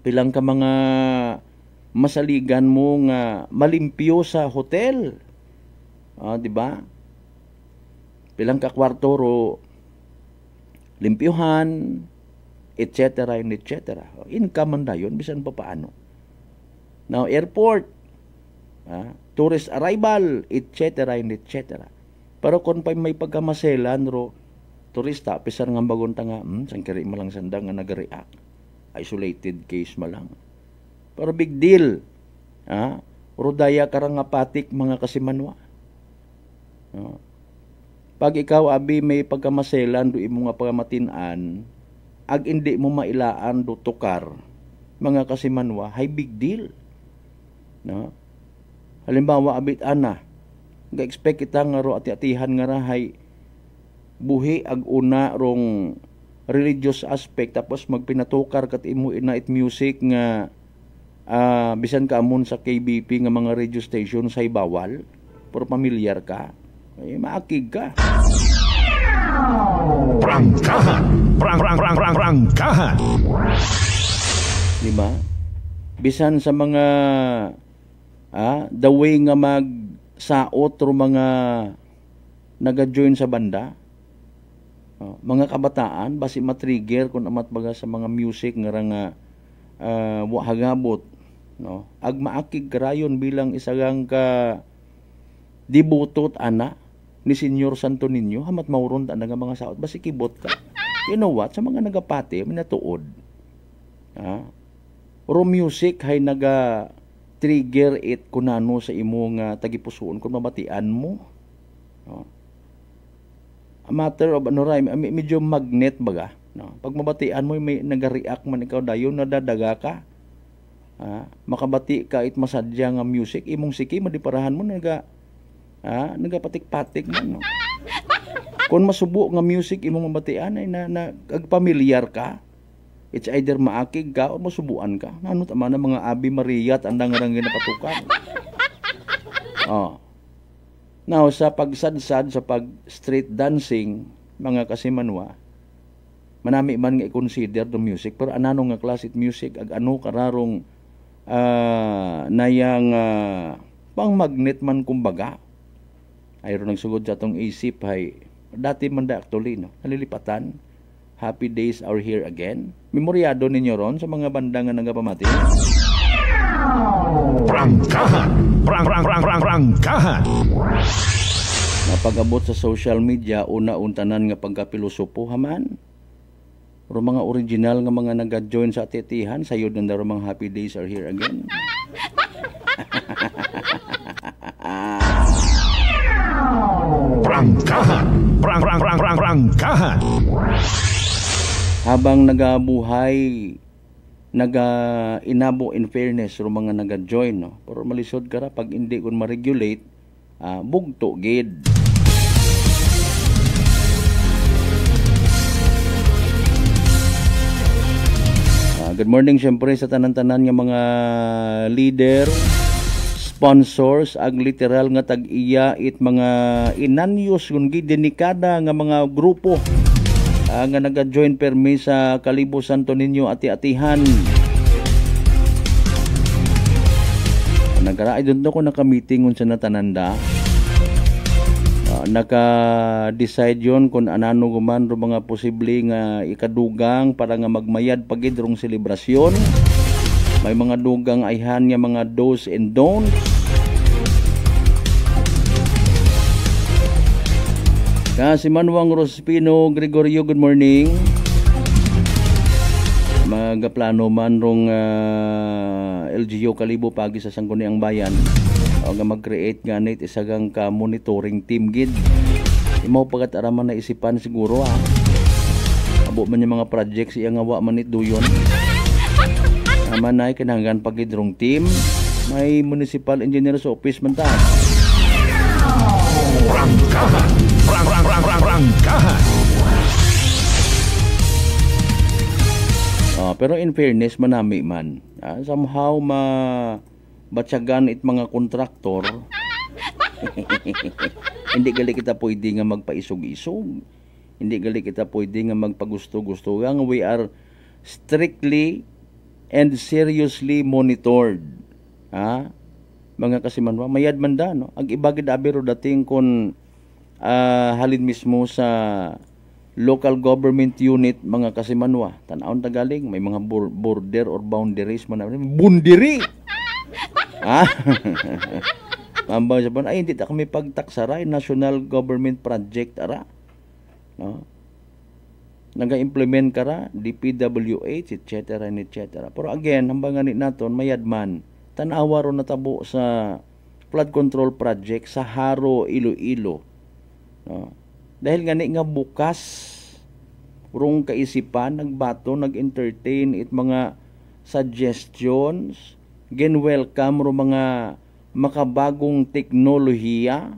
pilang ka mga masaligan mo nga malimpyo sa hotel. Di ba? Pilang ka kwarto ro limpyuhan, etc. and etc. Income man dayon bisan pa paano. Now airport, tourist arrival, etc. and etc. Pero kung pa may pagkamaselan ro turista, pisar nga bagon ta nga, sangkiri malang sandang nga nag-react. Isolated case malang. Pero big deal. Rodaya karang nga patik mga kasimanwa. Pag ikaw abi may pagkamaselan do imo nga pagamatin-an, ag hindi mo mailaan do tukar mga kasimanwa, hay big deal. No? Halimbawa abit ana, ga-expect kita nga ro ati-atihan nga rahay buhi ag una rong religious aspect tapos magpinatukar kat imo inait music nga bisan ka amon sa KBP nga mga radio station say bawal pero pamilyar ka, maakig ka. Prangkahan. Prangkahan. Diba? Bisan sa mga the way nga magsaot o mga naga-join sa banda, mga kabataan basi matrigger kung amat baga sa mga music nga hagabot, no? Ag maakig karayon bilang isagang ka dibutot ana ni Senyor Santo Niño, hamat mauron ta nga mga saot basi kibot ka. You know what? Sa mga nagapati minatuod, ro music hay naga trigger it kunano sa imo nga tagipusoon kung mabatian mo. A matter of medyo magnet baga, no? Pag mabatian mo may nagareact man ikaw dayon nadadaga ka. Makabati ka it masadya nga music imong siki madiparahan mo nagapatik-patik man, no? Kung masubo nga music imong mabatian ay agpamilyar ka, it's either maakig ka o masubuan ka. Ano tama na mga Abi Maria at andang-andang ginapatukan. Now, sa pagsadsad, sa pag-street dancing, mga kasimanwa, manami man nga i-consider the music, pero anano nga classic music, ag ano kararong nayang pang magnet man kumbaga. Ayro nagsugod sa atong isip, hay, dati man da actually, no? Nalilipatan, Happy Days Are Here Again. Memoryado ninyo ron sa mga banda nga nagapamati. Prangkahan. Prangkahan. Napag-abot sa social media, una-untanan nga pagkapilosopo haman. Pero mga original nga mga nag-join sa atitihan, sayod na daro mga Happy Days Are Here Again. Prangkahan. Prangkahan. Habang nagabuhay, naga-inabo in fairness ro mga naga-join, no? Pero malisod ka ra pag hindi kun ma-regulate, bugto gid. Good morning syempre sa tanan-tanan nga mga leader, sponsors, ag literal nga tag-iya it mga inanyos kun gid denikada nga mga grupo nga naga-join permi sa Kalibo Santo Niño ati-atihan. Nagkaraay doon ko naka-meeting sa natananda. naka-decide yon kung anano guman ro mga posible nga ikadugang para nga magmayad pagid rong selebrasyon. May mga dugang ayhan nga mga do's and don'ts. Si Manuang Rospino Gregorio, good morning. Magaplano man rong LGU Kalibo pagi sa Sangguniang Bayan o nga mag-create nga nit isagang ka monitoring team gid. Imaw pagat araman na isipan siguro abo man yung mga projects iya nga wa man it duyon. Aman ay kinahanglan pagid rong team. May municipal engineer's office man ta. Rangkahan. Rangkahan. Pero in fairness manami man, somehow batyagan it mga kontraktor. Hindi gali kita pwede nga magpaisog-isog. Hindi gali kita pwede nga magpagusto-gusto. We are strictly and seriously monitored. Mga kasimanwa, mayad man da, no? Ang ibagid abiro dating kon halin mismo sa local government unit, mga kasimanwa. Tanawon tagaling, may mga border or boundaries man. Bundiri! Mambaw sa ay hindi ta kami pagtaksaray, national government project, ara. No? Naga-implement kara, DPWH, etc. etc. Pero again, hambang ganit naton, mayadman, tanawa ro natabo sa flood control project sa Haro, Iloilo. No? Dahil nga bukas rong kaisipan, nagbato, nag-entertain it mga suggestions, gen-welcome ro mga makabagong teknolohiya,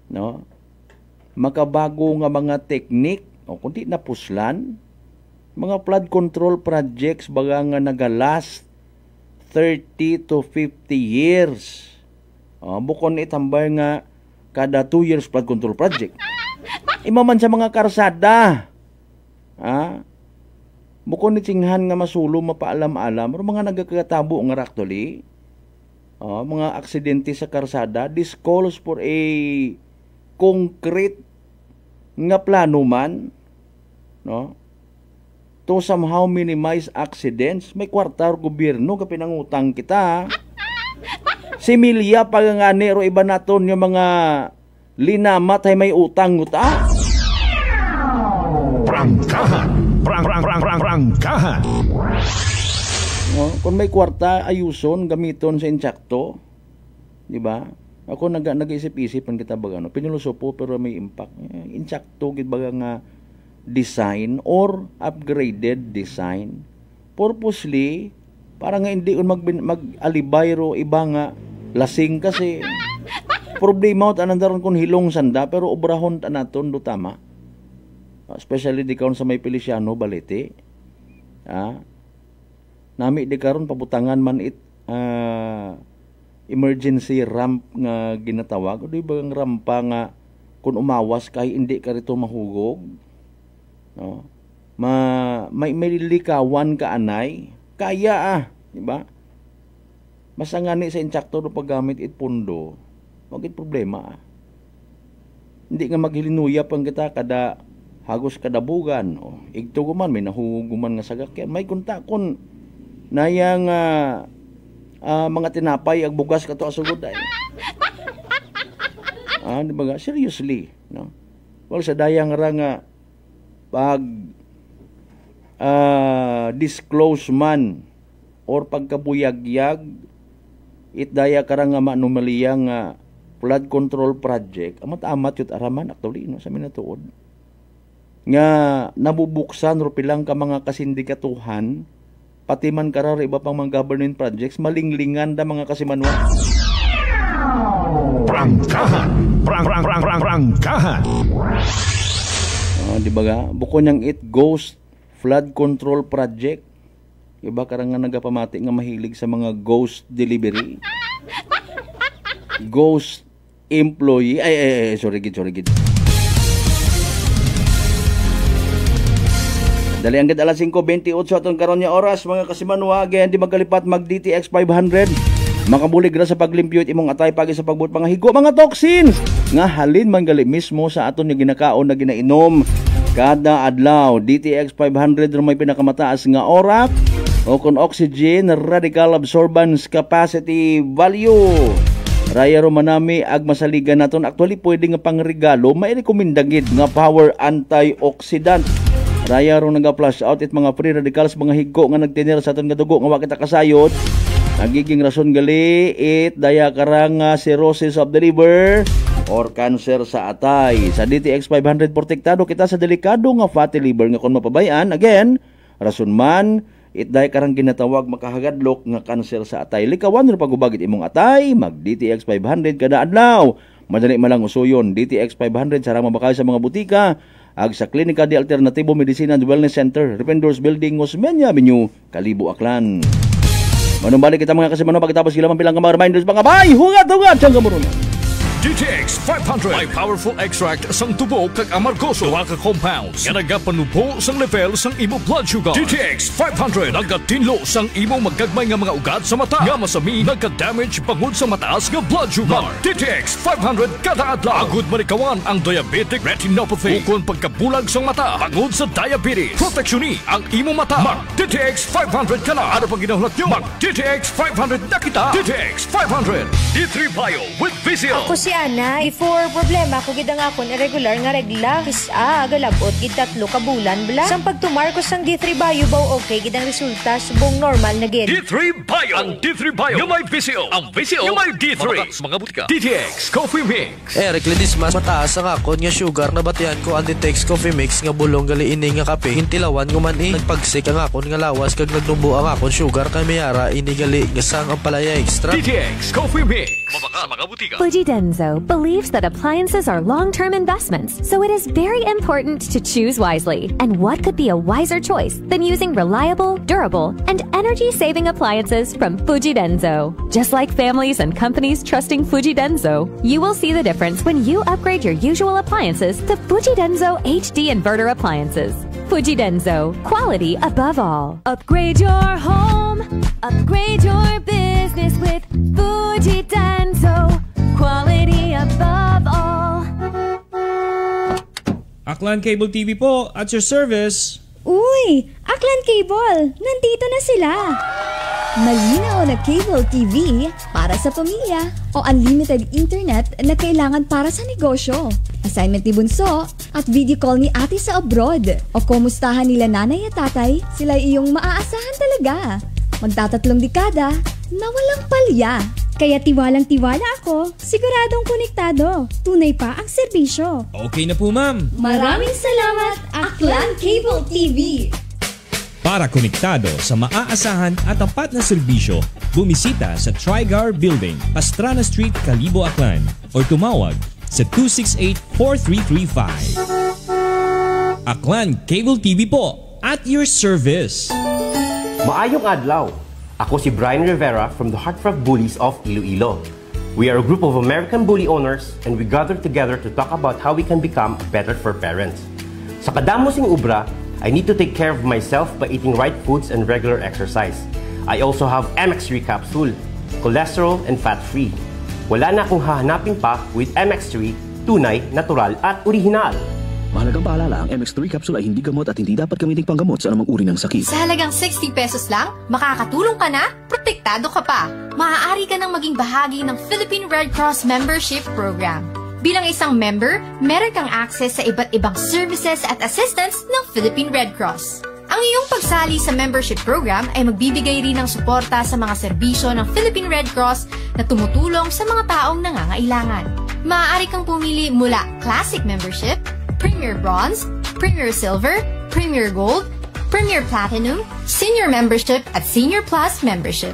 no? Makabago nga mga teknik, o kundi napuslan, mga flood control projects baga nga nagalast 30 to 50 years. Bukon itambay nga kada 2 years flood control project. Imaman sa mga karsada. Bukon ni Tsinghan nga masulo, mapaalam-alam, o mga nagkakatabo nga actually, mga aksidente sa karsada, this calls for a concrete nga plano man, no? To somehow minimize accidents. May kwartar gobyerno ka pinangutang kita. Similya pagangani ro iba naton yung mga linamat ay may utang uta. Prangkahan. Prangkahan. Kung may kwarta ayuson gamiton sa insakto, di ba? Ako nag-isip-isip kita baga no. Pinuloso po pero may impact. Insakto gid baga nga design or upgraded design purposely para nga hindi mag-alibay ro iba nga lasing kasi problema at anandaron kung hilong sanda pero obrahon tanaton do tama, especially di karon sa may Feliciano Balete nami di karon pabutangan man it emergency ramp nga ginatawag, di ba ang rampa nga kung umawas kay hindi ka rito mahugog, no? May likawan ka anay kaya di ba? Mas ngani sa insakto do paggamit it pundo, magit problema hindi nga maghilinuya pang kita kada hagos kadabugan igto guman may nahuguman nga sagakyan may kuntakon nayang mga tinapay ag bugas kato asugod ay. Di ba? Seriously, no? Well, sa dayang ra nga pag disclose man or pagkabuyagyag it daya ka nga manumaliyang flood control project amat-amat yut araman actually no sa minatuod nga nabubuksan ro pilang ka mga kasindikatuhan pati man karar iba pang mga government projects malinglingan da mga kasimanwa. Prangkahan. Prangkahan. Di ba ga? Bukod niyang it ghost flood control project. Iba karang nga nagapamati nga mahilig sa mga ghost delivery. Ghost employee. Sorry gid. Dali ang alas 5:28 atong karon nga oras mga kasimanwa, again di magkalipat mag DTX 500 Makabulig ra sa paglimpyo at imong atay pagi sa pagbuot mga higo mga toxins nga halin man gali mismo sa aton nga ginakaon na ginainom kada adlaw. DTX 500 ra may pinakamataas nga orak o kon oxygen radical absorbance capacity value. Raya ro manami ag masaligan naton actually pwede nga pangregalo mairekomendagid nga power antioxidant. Raya ro naga-flush out it mga free radicals mga higo nga nagtinir sa aton nga dugo nga wa kita kasayod. Nagiging rason gali it daya karang cirrhosis of the liver or cancer sa atay. Sa DTX 500 protektado kita sa delikado nga fatty liver nga kon mapabayaan. Again, rason man it daya karang ginatawag makahagadlok nga cancer sa atay. Likawan ro pagubagit imong atay, mag DTX 500 kada adlaw. Madali man lang usuyon DTX 500 sa mabakal sa mga butika ag sa Klinika de Alternatibo Medicina and Wellness Center, Rependors Building, Osmeña Avenue, Kalibo, Aklan. Manumbalik kita mga kasimano pagkatapos sila mampilang ka mga reminders mga bay, hugat-hugat siyang kamurunan. DTX 500 may powerful extract sang tubo kag amargoso duha ka compounds nga nagapanubo sang level sang imo blood sugar. DTX 500 nagatinlo sang imo magagmay nga mga ugat sa mata nga masami nagka-damage pangud sa mataas nga blood sugar. DTX 500 kada adlaw agud manikawan ang diabetic retinopathy ukon pagkabulag sang mata pangud sa diabetes. Proteksyon ang imo mata. Mag DTX 500 kana ano pang ginahulak nyo? Mag DTX 500 na kita. DTX 500 D3 Bio with Vizio. Si Ana, before problema ko gid ang akon irregular nga regla kisa agalabot gid 3 ka bulan bla. Sang pagtumar ko sang D3 Bio baw okay gid ang resulta subong normal na gid. D3 Bio, ang D3 Bio yung may VCO, ang VCO yung may D3. Mga butika. DTX Coffee Mix. Recledis mas mataas ang akon nga sugar na batian ko ang DTX Coffee Mix nga bulong gali ini nga kape. Hintilawan ko man nagpagsik ang akon nga lawas kag nagdumbo ang akon sugar kay mayara ini gali nga sang ang palaya extra. DTX Coffee Mix. Mabaka mga butika. Fujidenzo believes that appliances are long-term investments, so it is very important to choose wisely. And what could be a wiser choice than using reliable, durable, and energy-saving appliances from Fujidenzo? Just like families and companies trusting Fujidenzo, you will see the difference when you upgrade your usual appliances to Fujidenzo HD inverter appliances. Fujidenzo, quality above all. Upgrade your home, upgrade your business with Fujidenzo. Quality above all. Aklan Cable TV po, at your service. Uy! Aklan Cable! Nandito na sila! Malinaw na cable TV para sa pamilya o unlimited internet na kailangan para sa negosyo. Assignment ni Bunso at video call ni ate sa abroad. O kumustahan nila nanay at tatay, sila iyong maaasahan talaga. Magtatatlong dekada na walang palya. Kaya tiwalang-tiwala ako, siguradong konektado. Tunay pa ang serbisyo. Okay na po, ma'am. Maraming salamat, Aklan Cable TV. Para konektado sa maaasahan at tapat na serbisyo, bumisita sa Trigar Building, Pastrana Street, Kalibo, Aklan o tumawag sa 268-4335. Aklan Cable TV po, at your service. Maayong adlaw. Ako si Brian Rivera from the Heartfront Bullies of Iloilo. We are a group of American bully owners and we gather together to talk about how we can become better for parents. Sa kadamosing ubra, I need to take care of myself by eating right foods and regular exercise. I also have MX3 capsule, cholesterol and fat-free. Wala na akong hahanapin pa with MX3, tunay, natural at original. Mahalagang paalala, ang MX3 capsule ay hindi gamot at hindi dapat gamitin panggamot sa anumang uri ng sakit. Sa halagang 60 pesos lang, makakatulong ka na, protektado ka pa. Maaari ka nang maging bahagi ng Philippine Red Cross Membership Program. Bilang isang member, meron kang access sa iba't ibang services at assistance ng Philippine Red Cross. Ang iyong pagsali sa membership program ay magbibigay rin ng suporta sa mga serbisyo ng Philippine Red Cross na tumutulong sa mga taong nangangailangan. Maaari kang pumili mula Classic Membership, Premier Bronze, Premier Silver, Premier Gold, Premier Platinum, Senior Membership at Senior Plus Membership.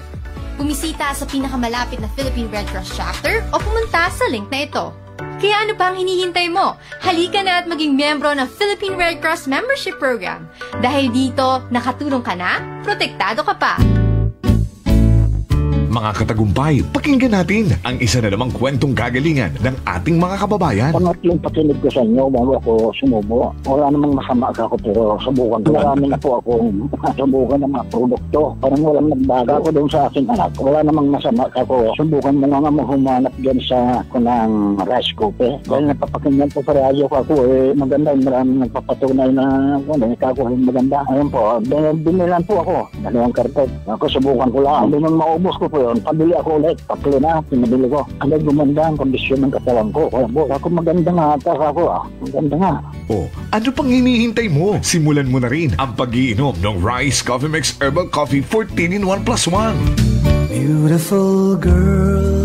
Bumisita sa pinakamalapit na Philippine Red Cross chapter o pumunta sa link na ito. Kaya ano pa ang hinihintay mo? Halika na at maging miyembro ng Philippine Red Cross Membership Program. Dahil dito, nakatulong ka na, protektado ka pa. Mga mga katagumpay. Pakinggan natin ang isa na namang kwentong kagalingan ng ating mga kababayan. Pangatlong pakinig ko sa inyo bago ako sumubo. Wala namang masama ako pero subukan ko. Marami na po akong subukan ng mga produkto. Parang walang nagbaga ako doon sa aking anak. Wala namang masama ako. Subukan mo nga humanap dyan sa kunang rice cooker. Dahil napapakinggan po sa radyo ko ako maganda. Maraming nagpapatunay na ikaw maganda. Ayun po, binilan po ako. 2 karton. Ako subukan ko lang. Hindi nang maubos ko po yun. Pabili ako ulit. 3 na, pinabili ko. Ang gumanda ang kondisyon ng katawan ko. Kaya po, ako maganda nga ata ako. Maganda nga. Oh, ano pang hinihintay mo? Simulan mo na rin ang pag-iinom ng Rice Coffee Mix Herbal Coffee 14-in-1+1. Beautiful girl.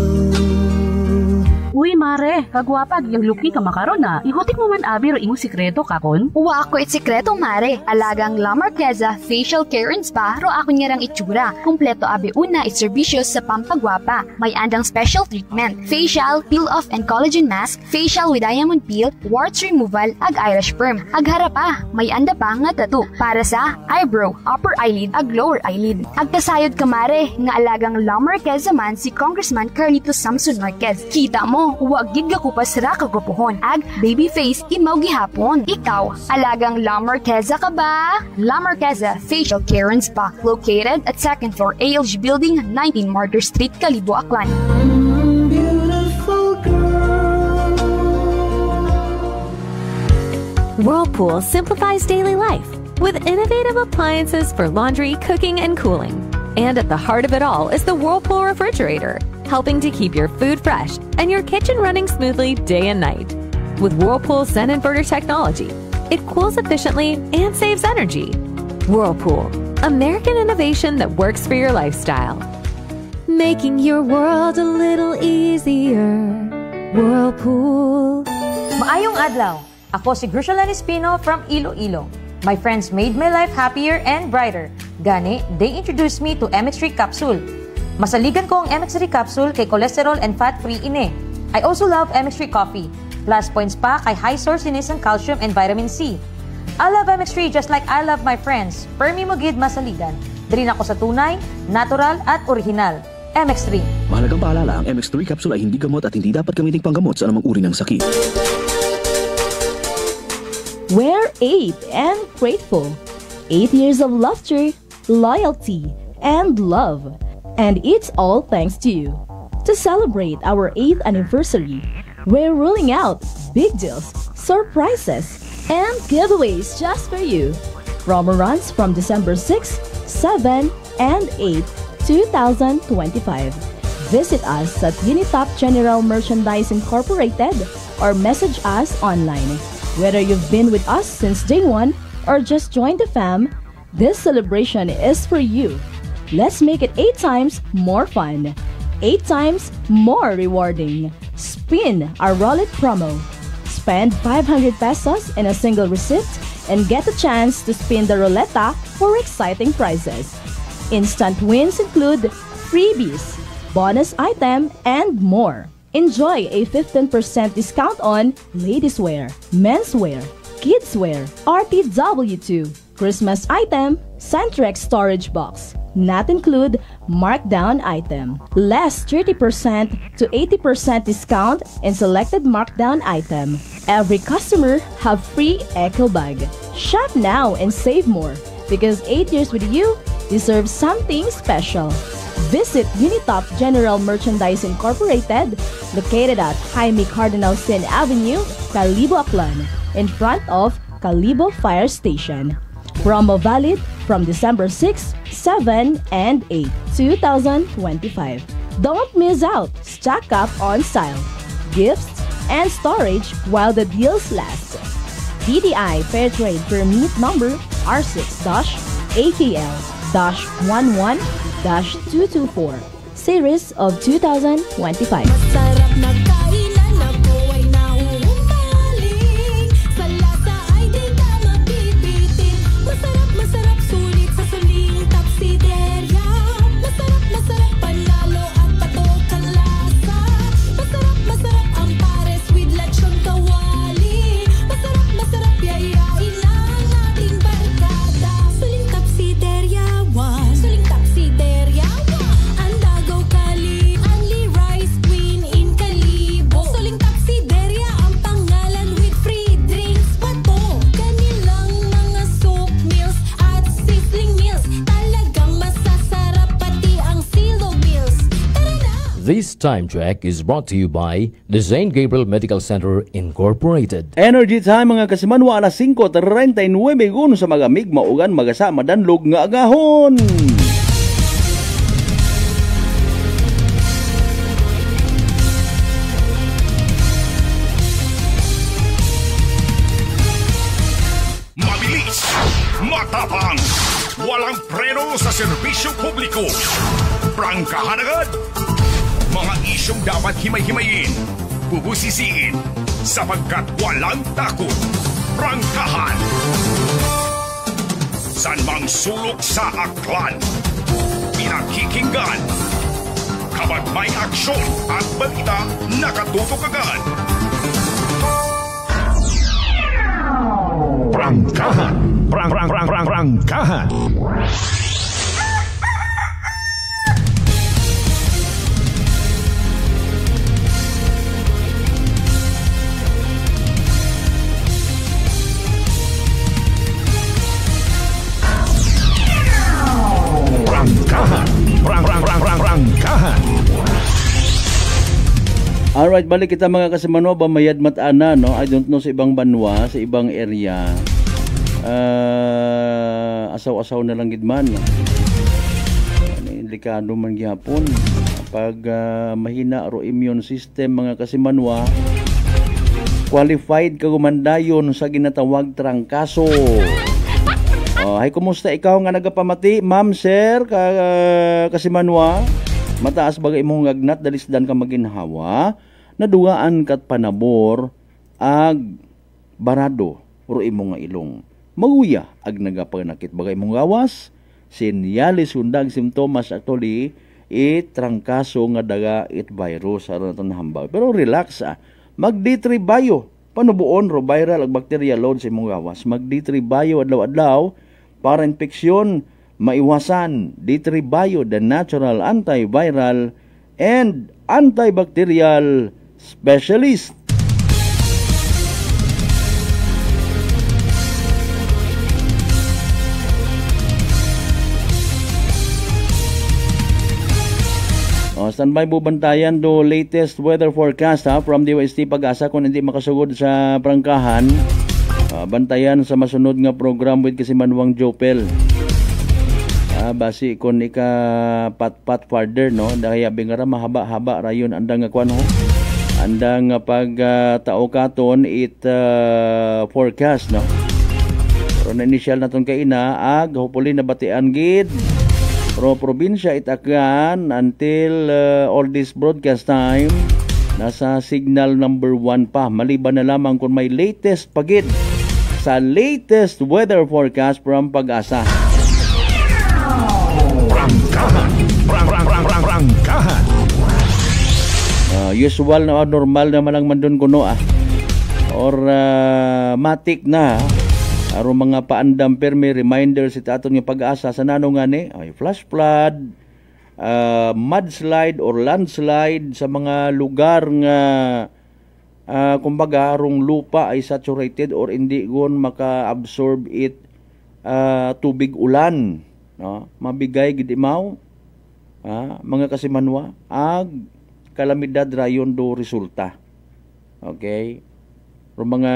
Uy, mare, kagwapag, yung luki ka makaroon na. Ihutik mo man abi ro imong sikreto kakon? Uwa ako sikreto, mare. Alagang La Marquesa Facial Care and Spa ro ako ngarang itsura. Kompleto abi una itserbisyo sa pampagwapa. May andang special treatment. Facial, peel-off and collagen mask, facial with diamond peel, warts removal, ag eyelash perm. Ag harapa, may anda pa nga tattoo para sa eyebrow, upper eyelid, ag lower eyelid. Ag kasayod ka, mare, nga alagang La Marquesa man si Congressman Carlito Samson Marquez. Kita mo, huwag gid ka kupas ra kagupuhon. Ag baby face imaw gihapon. Ikaw, alagang La Marquesa ka ba? La Marquesa Facial Care and Spa, located at 2nd floor ALG Building, 19 Martyr Street, Kalibo, Aklan. Whirlpool simplifies daily life with innovative appliances for laundry, cooking, and cooling. And at the heart of it all is the Whirlpool refrigerator, helping to keep your food fresh and your kitchen running smoothly day and night. With Whirlpool Zen Inverter technology, it cools efficiently and saves energy. Whirlpool, American innovation that works for your lifestyle. Making your world a little easier. Whirlpool. Maayong adlaw. Ako si Grushalan Espino from Iloilo. My friends made my life happier and brighter. Gani, they introduced me to MX3 capsule. Masaligan ko ang MX3 capsule kay cholesterol and fat-free ine. I also love MX3 coffee. Plus points pa kay high source in calcium and vitamin C. I love MX3 just like I love my friends. Permi mo gid masaligan. Diri na ko sa tunay, natural at original. MX3. Mahalagang paalala, ang MX3 capsule ay hindi gamot at hindi dapat gamiting panggamot sa anumang uri ng sakit. We're 8 and grateful. 8 years of laughter, loyalty, and love. And it's all thanks to you. To celebrate our 8th anniversary, we're rolling out big deals, surprises, and giveaways just for you. Promo runs from December 6, 7, and 8, 2025. Visit us at Unitop General Merchandise Incorporated or message us online. Whether you've been with us since day one or just joined the fam, this celebration is for you. Let's make it 8 times more fun, 8 times more rewarding. Spin our wallet promo. Spend 500 pesos in a single receipt and get a chance to spin the roulette for exciting prizes. Instant wins include freebies, bonus item, and more. Enjoy a 15% discount on ladies wear, menswear, kids wear, RTW2, Christmas item, Centrex storage box, not include markdown item. Less 30% to 80% discount in selected markdown item. Every customer have free eco bag. Shop now and save more because 8 years with you deserves something special. Visit Unitop General Merchandise Incorporated, located at Jaime Cardinal Sin Avenue, Kalibo, Aklan, in front of Kalibo Fire Station. Promo valid from December 6, 7, and 8, 2025. Don't miss out. Stock up on style, gifts, and storage while the deals last. DDI Fairtrade Permit Number R6-AKL-11-224, Series of 2025. Suling tapsiderya, ang dagaw ka This time check is brought to you by the St. Gabriel Medical Center Incorporated. Energy time mga kasimanwa, alas 5:39 gun sa magamig, maugan, magasa, madanlog nga agahon. Mabilis, matapang, walang preno sa serbisyo publiko. Prangkahan agad. Mga isyong dapat himay-himayin, bubusisiin, sapagkat walang takot. Prangkahan. San mang sulok sa aklan, pinakikinggan. Kapag may aksyon at balita, nakatutok agad. Prangkahan. Prangkahan. Prangkahan. Alright, balik kita mga kasimano, bamayad matana, no? I don't know sa ibang banwa, sa ibang area. Asaw-asaw na lang gidman. Delikado man gihapon. Pag mahina ro immune system mga kasimanwa, qualified ka gumandayon sa ginatawag trangkaso. Hay, kumusta ikaw nga nagapamati, ma'am, sir, kasimanwa? Mataas bagay imong agnat, dalisdan ka maginhawa, nadugaan kat panabor, ag barado, ro imong nga ilong. Maguya, ag nagapanakit bagay imong gawas, sinyalis undag simptomas actually, trangkaso nga daga virus, aron hambal. Pero relax, mag-D3 bio, panubuon, ro viral ag bacteria load sa imong gawas. Mag-D3 bio adlaw-adlaw, para infeksyon maiwasan. D3 Bio, the natural antiviral and antibacterial specialist. Standby po bantayan do latest weather forecast from DOST Pag-asa kung hindi makasugod sa prangkahan. Bantayan sa masunod nga program with Kasimanwang Jopel. Basi kon ika pat farther, no, dahil bingara mahaba-haba rayon andang nga kwan ho. Andang pag tao katon forecast, no. Pero na initial naton kay ina ag hopefully nabatian gid. Pro probinsya itakan until all this broadcast time nasa signal number 1 pa, maliban na lamang kung may latest pagid sa latest weather forecast from Pag-asa. Prangkahan. Usual na normal naman ang mandun kuno or matik na aron mga paandam permi reminders sa aton nga Pag-asa sa nano nga ni ay flash flood, mudslide or landslide sa mga lugar nga kumbaga rong lupa ay saturated or hindi gon maka-absorb tubig ulan, no? Mabigay gid imaw mga kasimanwa ag kalamidad rayon do resulta. Okay, ro mga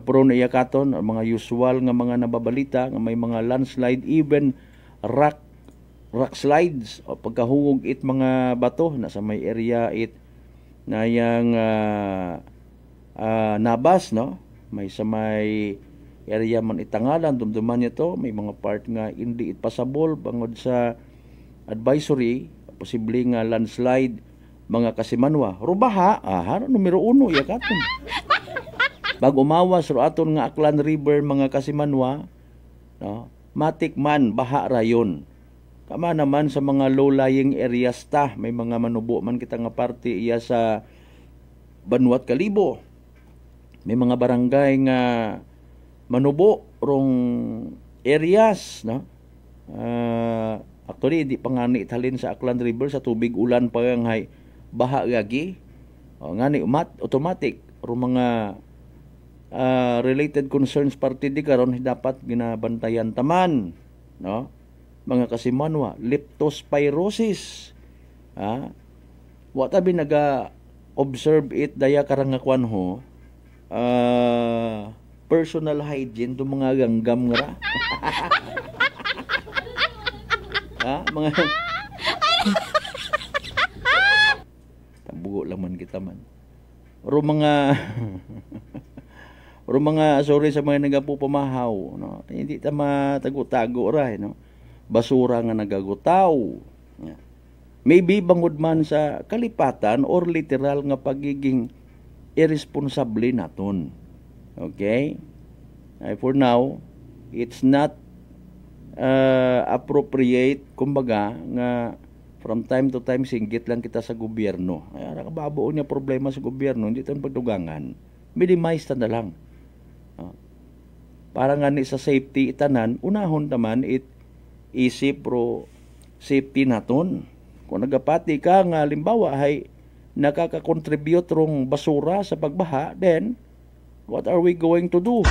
prone iya katon mga usual nga mga nababalita nga may mga landslide, even rock slides o pagkahungog mga bato na sa may area na yang nabas, no, may sa may area man itangalan dumduman niya to, may mga part nga hindi pasabol bangod sa advisory, posible nga landslide mga kasimanwa. Rubaha numero 1 iya katon. Bag umawas ro aton nga Aklan River mga kasimanwa, no, matik man baha rayon. Kama naman sa mga low-lying areas may mga manubo man kita nga parte iya sa Banwat Kalibo. May mga barangay nga manubo rong areas, no? Actually di pa nga ni italin sa Aklan River sa tubig ulan pa yang hay baha gagi. Ngani automatic rong mga related concerns parte di karon dapat ginabantayan taman, no? Mga kasimanwa, leptospirosis, What abi naga-observe it daya karangakwan ho, personal hygiene do mga ganggam nga ra. Mga tabugo laman kita man. Oro mga sorry sa mga nagapupamahaw, no. Hindi ta matago-tago ra, no. Basura nga nagagutaw. Maybe bangod man sa kalipatan or literal nga pagiging irresponsable naton. Okay? For now, it's not appropriate, kumbaga, nga from time to time singgit lang kita sa gobyerno. Ay, nakababuo niya problema sa gobyerno, hindi tayo pagdugangan. Minimize ta na lang. Para nga ni sa safety itanan, unahon naman isip pro safety naton. Kung nagapati ka nga limbawa ay nakaka-contribute rong basura sa pagbaha, then what are we going to do?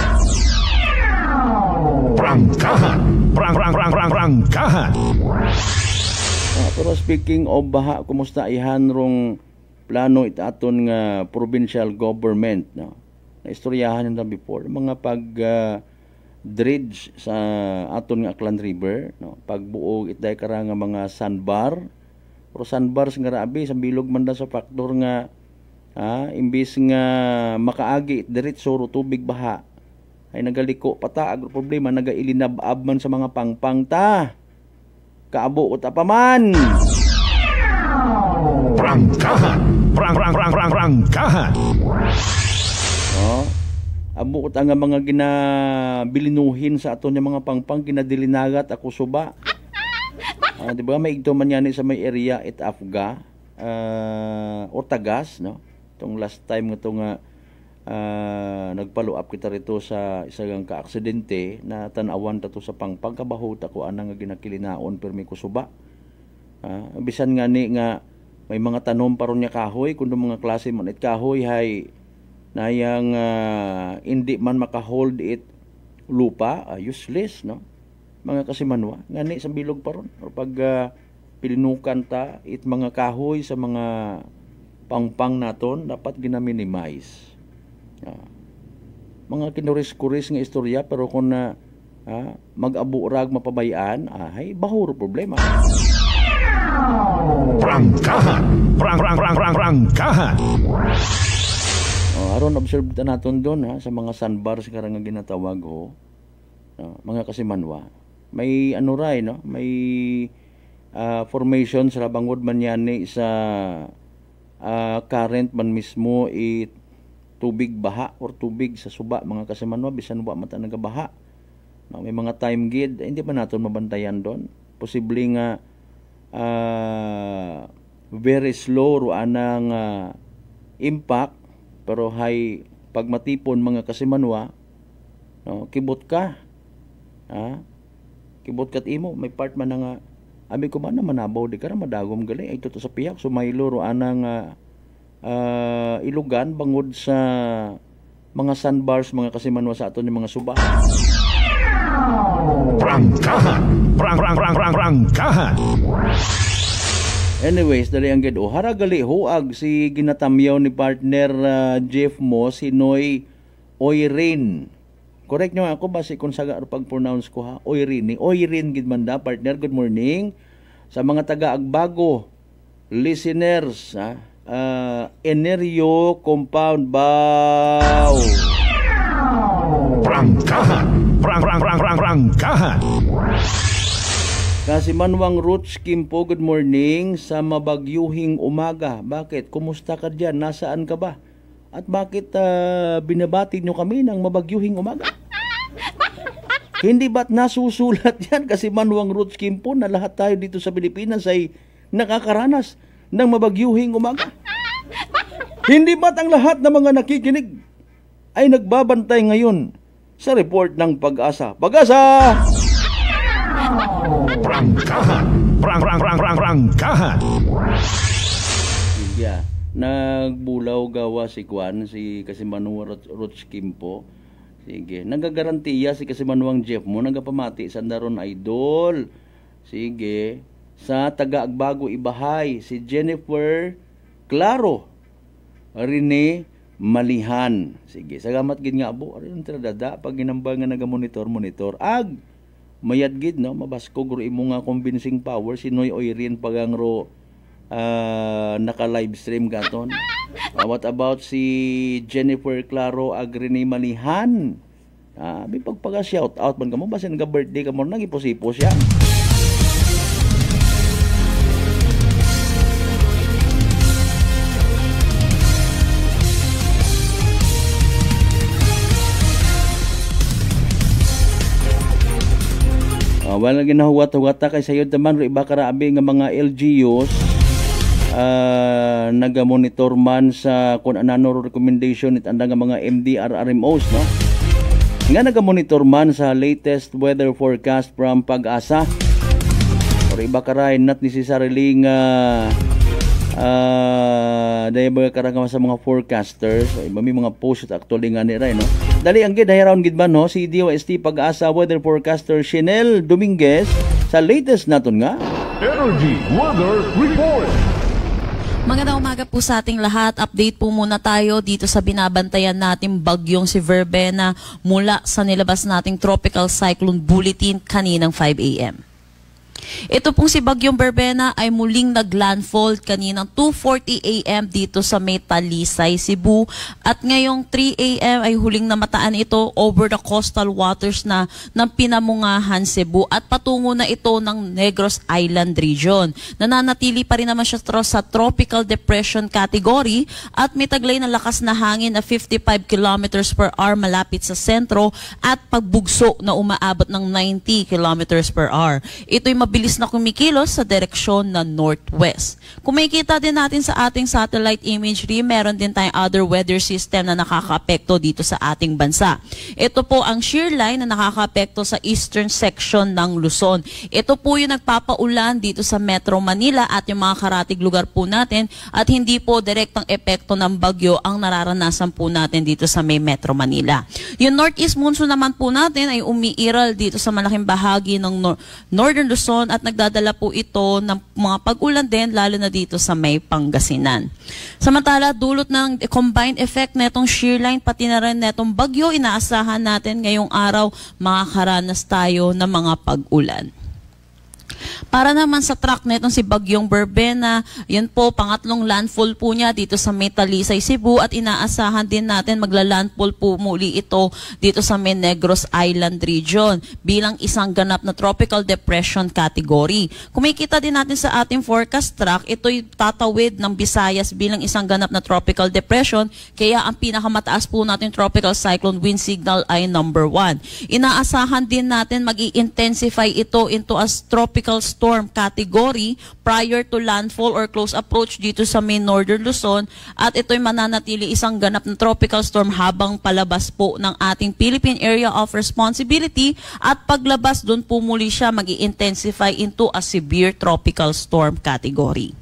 Prangkahan! Prangkahan! Pero speaking of baha, kumusta ihan rong plano itaton nga provincial government, no? Naistoryahan nila before mga dredge sa aton nga Aklan River, no? Pagbuog itday kara nga mga sandbar, pero sandbars nga rabi sa bilog man da sa faktor nga imbis nga makaagi diretso ro tubig baha ay nagaliko pata agro problema nagailinab-ab man sa mga pangpang ta. Kaabo uta pa man. Prangkahan. Prangkahan. Abo uta nga mga ginabilinuhin sa aton nga mga pangpang ginadilinagat ako suba. Di ba may ito man yan sa may area it Afga o Tagas, no? Itong last time nga ito nga nagpalo up kita rito sa isang ka-aksidente na tanawan tato sa pangpang kabaho ko anang nga ginakilinaon permi ko suba. Bisan nga ni nga may mga tanom paron niya kahoy kundo mga klase man it kahoy hay nayang hindi man maka-hold it lupa, useless, no? Mga kasimanwa ngani sa bilog paron or pag pilinukan ta it mga kahoy sa mga pangpang naton dapat gina-minimize. Mga kinuris-kuris nga istorya pero kung mag-aburag mapabayaan ay bahuro problema. Prangkahan. Prangkahan. Aron observe ta naton doon sa mga sandbars karang nga ginatawag ho. Mga kasimanwa. May ano ray, no? May formation sa bangod man yan sa current man mismo tubig baha or tubig sa suba mga kasimanwa bisan wa mata nagabaha. No, may mga time gid hindi pa naton mabantayan doon. Posible nga very slow ro anang impact pero hay pag matipon mga kasimanwa, no, kibot ka. Kibot kat imo may part man nga abi ko man na manabaw di kara madagom gali ay tuto sa piyak sumaylo ro anang ilugan bangod sa mga sandbars mga kasimanwa sa aton yung mga suba. Prangkahan. Prangkahan. Anyways, dali ang gid haragali huag si ginatamyaw ni partner Jeff mo si Noy Oirin. Correct nyo ako basi kung saga pag-pronounce ko ha. Oirin gid man da partner. Good morning sa mga taga-Agbago listeners Enerio Compound Bow. Prangkahan. Prangkahan. Kasi Manwang Roots Kimpo, good morning sa mabagyuhing umaga. Bakit? Kumusta ka dyan? Nasaan ka ba? At bakit binabati nyo kami ng mabagyuhing umaga? Hindi ba't nasusulat yan? Kasi Manwang Roots Kimpo na lahat tayo dito sa Pilipinas ay nakakaranas ng mabagyuhing umaga. Hindi ba't ang lahat ng mga nakikinig ay nagbabantay ngayon sa report ng Pag-asa? Pag-asa! Prangkahan. Prangkahan. Yeah. Nagbulaw gawa si Kwan, si Kasimanwang Roots Kimpo. Sige. Nagagarantiya si Kasimanwang Jeff mo, nagapamati sa Daron Idol. Sige. Sa taga-Agbago Ibahay, si Jennifer Claro Rene Malihan. Sige, salamat gid nga abo. Aron tradada pag ginamba nga nagamonitor ag mayad gid no mabaskog ro imo nga convincing power si Noy Oirin pagangro naka-live stream gaton. What about si Jennifer Claro ag Rene Malihan? Bipagpaga shout out man kamo basin nga birthday kamo nang iposipo siya. Wala ginahuwat-huwata kay sayod naman ro iba karaabi nga mga LGUs naga-monitor man sa kung anano recommendation it anda nga mga MDRRMOs no. Nga naga-monitor man sa latest weather forecast from Pag-asa. Or iba karay not necessarily nga dahil mga karang sa mga forecasters may mga post actually nga nila no. Dali ang gid round gid man no si DOST Pag-asa weather forecaster Chanel Dominguez sa latest naton nga Energy Weather Report. Magandang umaga po sa ating lahat. Update po muna tayo dito sa binabantayan nating bagyong si Verbena mula sa nilabas nating Tropical Cyclone Bulletin kaninang 5 a.m. Ito pong si Bagyong Verbena ay muling naglandfall kaninang 2:40 a.m. dito sa may Talisay, Cebu. At ngayong 3 a.m. ay huling namataan ito over the coastal waters na ng Pinamungahan, Cebu. At patungo na ito ng Negros Island region. Nananatili pa rin naman siya sa tropical depression category at may taglay na lakas na hangin na 55 kilometers per hour malapit sa sentro at pagbugso na umaabot ng 90 kilometers per hour. Ito'y mabilis na kumikilos sa direksyon na northwest. Kung makikita din natin sa ating satellite imagery, meron din tayong other weather system na nakakaapekto dito sa ating bansa. Ito po ang shear line na nakakaapekto sa eastern section ng Luzon. Ito po yung nagpapaulan dito sa Metro Manila at yung mga karatig lugar po natin at hindi po direktang epekto ng bagyo ang nararanasan po natin dito sa may Metro Manila. Yung northeast monsoon naman po natin ay umiiral dito sa malaking bahagi ng northern Luzon at nagdadala po ito ng mga pag-ulan din lalo na dito sa may Pangasinan. Samantala, dulot ng combined effect netong shear line pati na rin netong bagyo, inaasahan natin ngayong araw makakaranas tayo ng mga pag-ulan. Para naman sa track netong si Bagyong Verbena, yan po, pangatlong landfall po niya dito sa may Talisay, Cebu at inaasahan din natin magla-landfall po muli ito dito sa may Negros Island region bilang isang ganap na tropical depression category. Kung makikita din natin sa ating forecast track, ito'y tatawid ng Visayas bilang isang ganap na tropical depression kaya ang pinakamataas po natin tropical cyclone wind signal ay number 1. Inaasahan din natin mag-i-intensify ito into a tropical storm category prior to landfall or close approach dito sa may northern Luzon at ito'y mananatili isang ganap na tropical storm habang palabas po ng ating Philippine Area of Responsibility at paglabas doon po muli siya mag-i-intensify into a severe tropical storm category.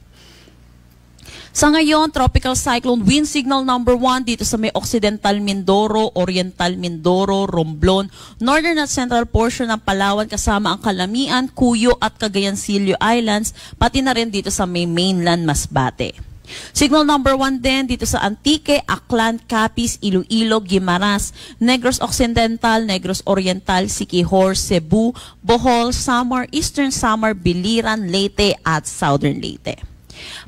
Sa ngayon, Tropical Cyclone Wind Signal number 1 dito sa may Occidental Mindoro, Oriental Mindoro, Romblon, Northern at Central portion ng Palawan kasama ang Calamian, Cuyo at Cagayancillo Islands, pati na rin dito sa may mainland Masbate. Signal number 1 din dito sa Antique, Aklan, Capiz, Iloilo, Guimaras, Negros Occidental, Negros Oriental, Siquijor, Cebu, Bohol, Samar, Eastern Samar, Biliran, Leyte at Southern Leyte.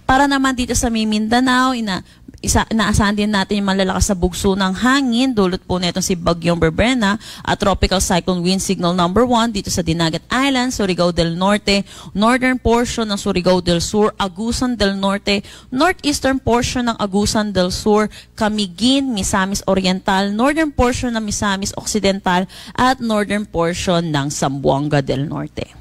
Para naman dito sa Mindanao, inaasahan din natin yung malalakas na bugso ng hangin. Dulot po nito si Bagyong Verbena at Tropical Cyclone Wind Signal number 1 dito sa Dinagat Island, Surigao del Norte, Northern portion ng Surigao del Sur, Agusan del Norte, Northeastern portion ng Agusan del Sur, Camiguin, Misamis Oriental, Northern portion ng Misamis Occidental at Northern portion ng Zamboanga del Norte.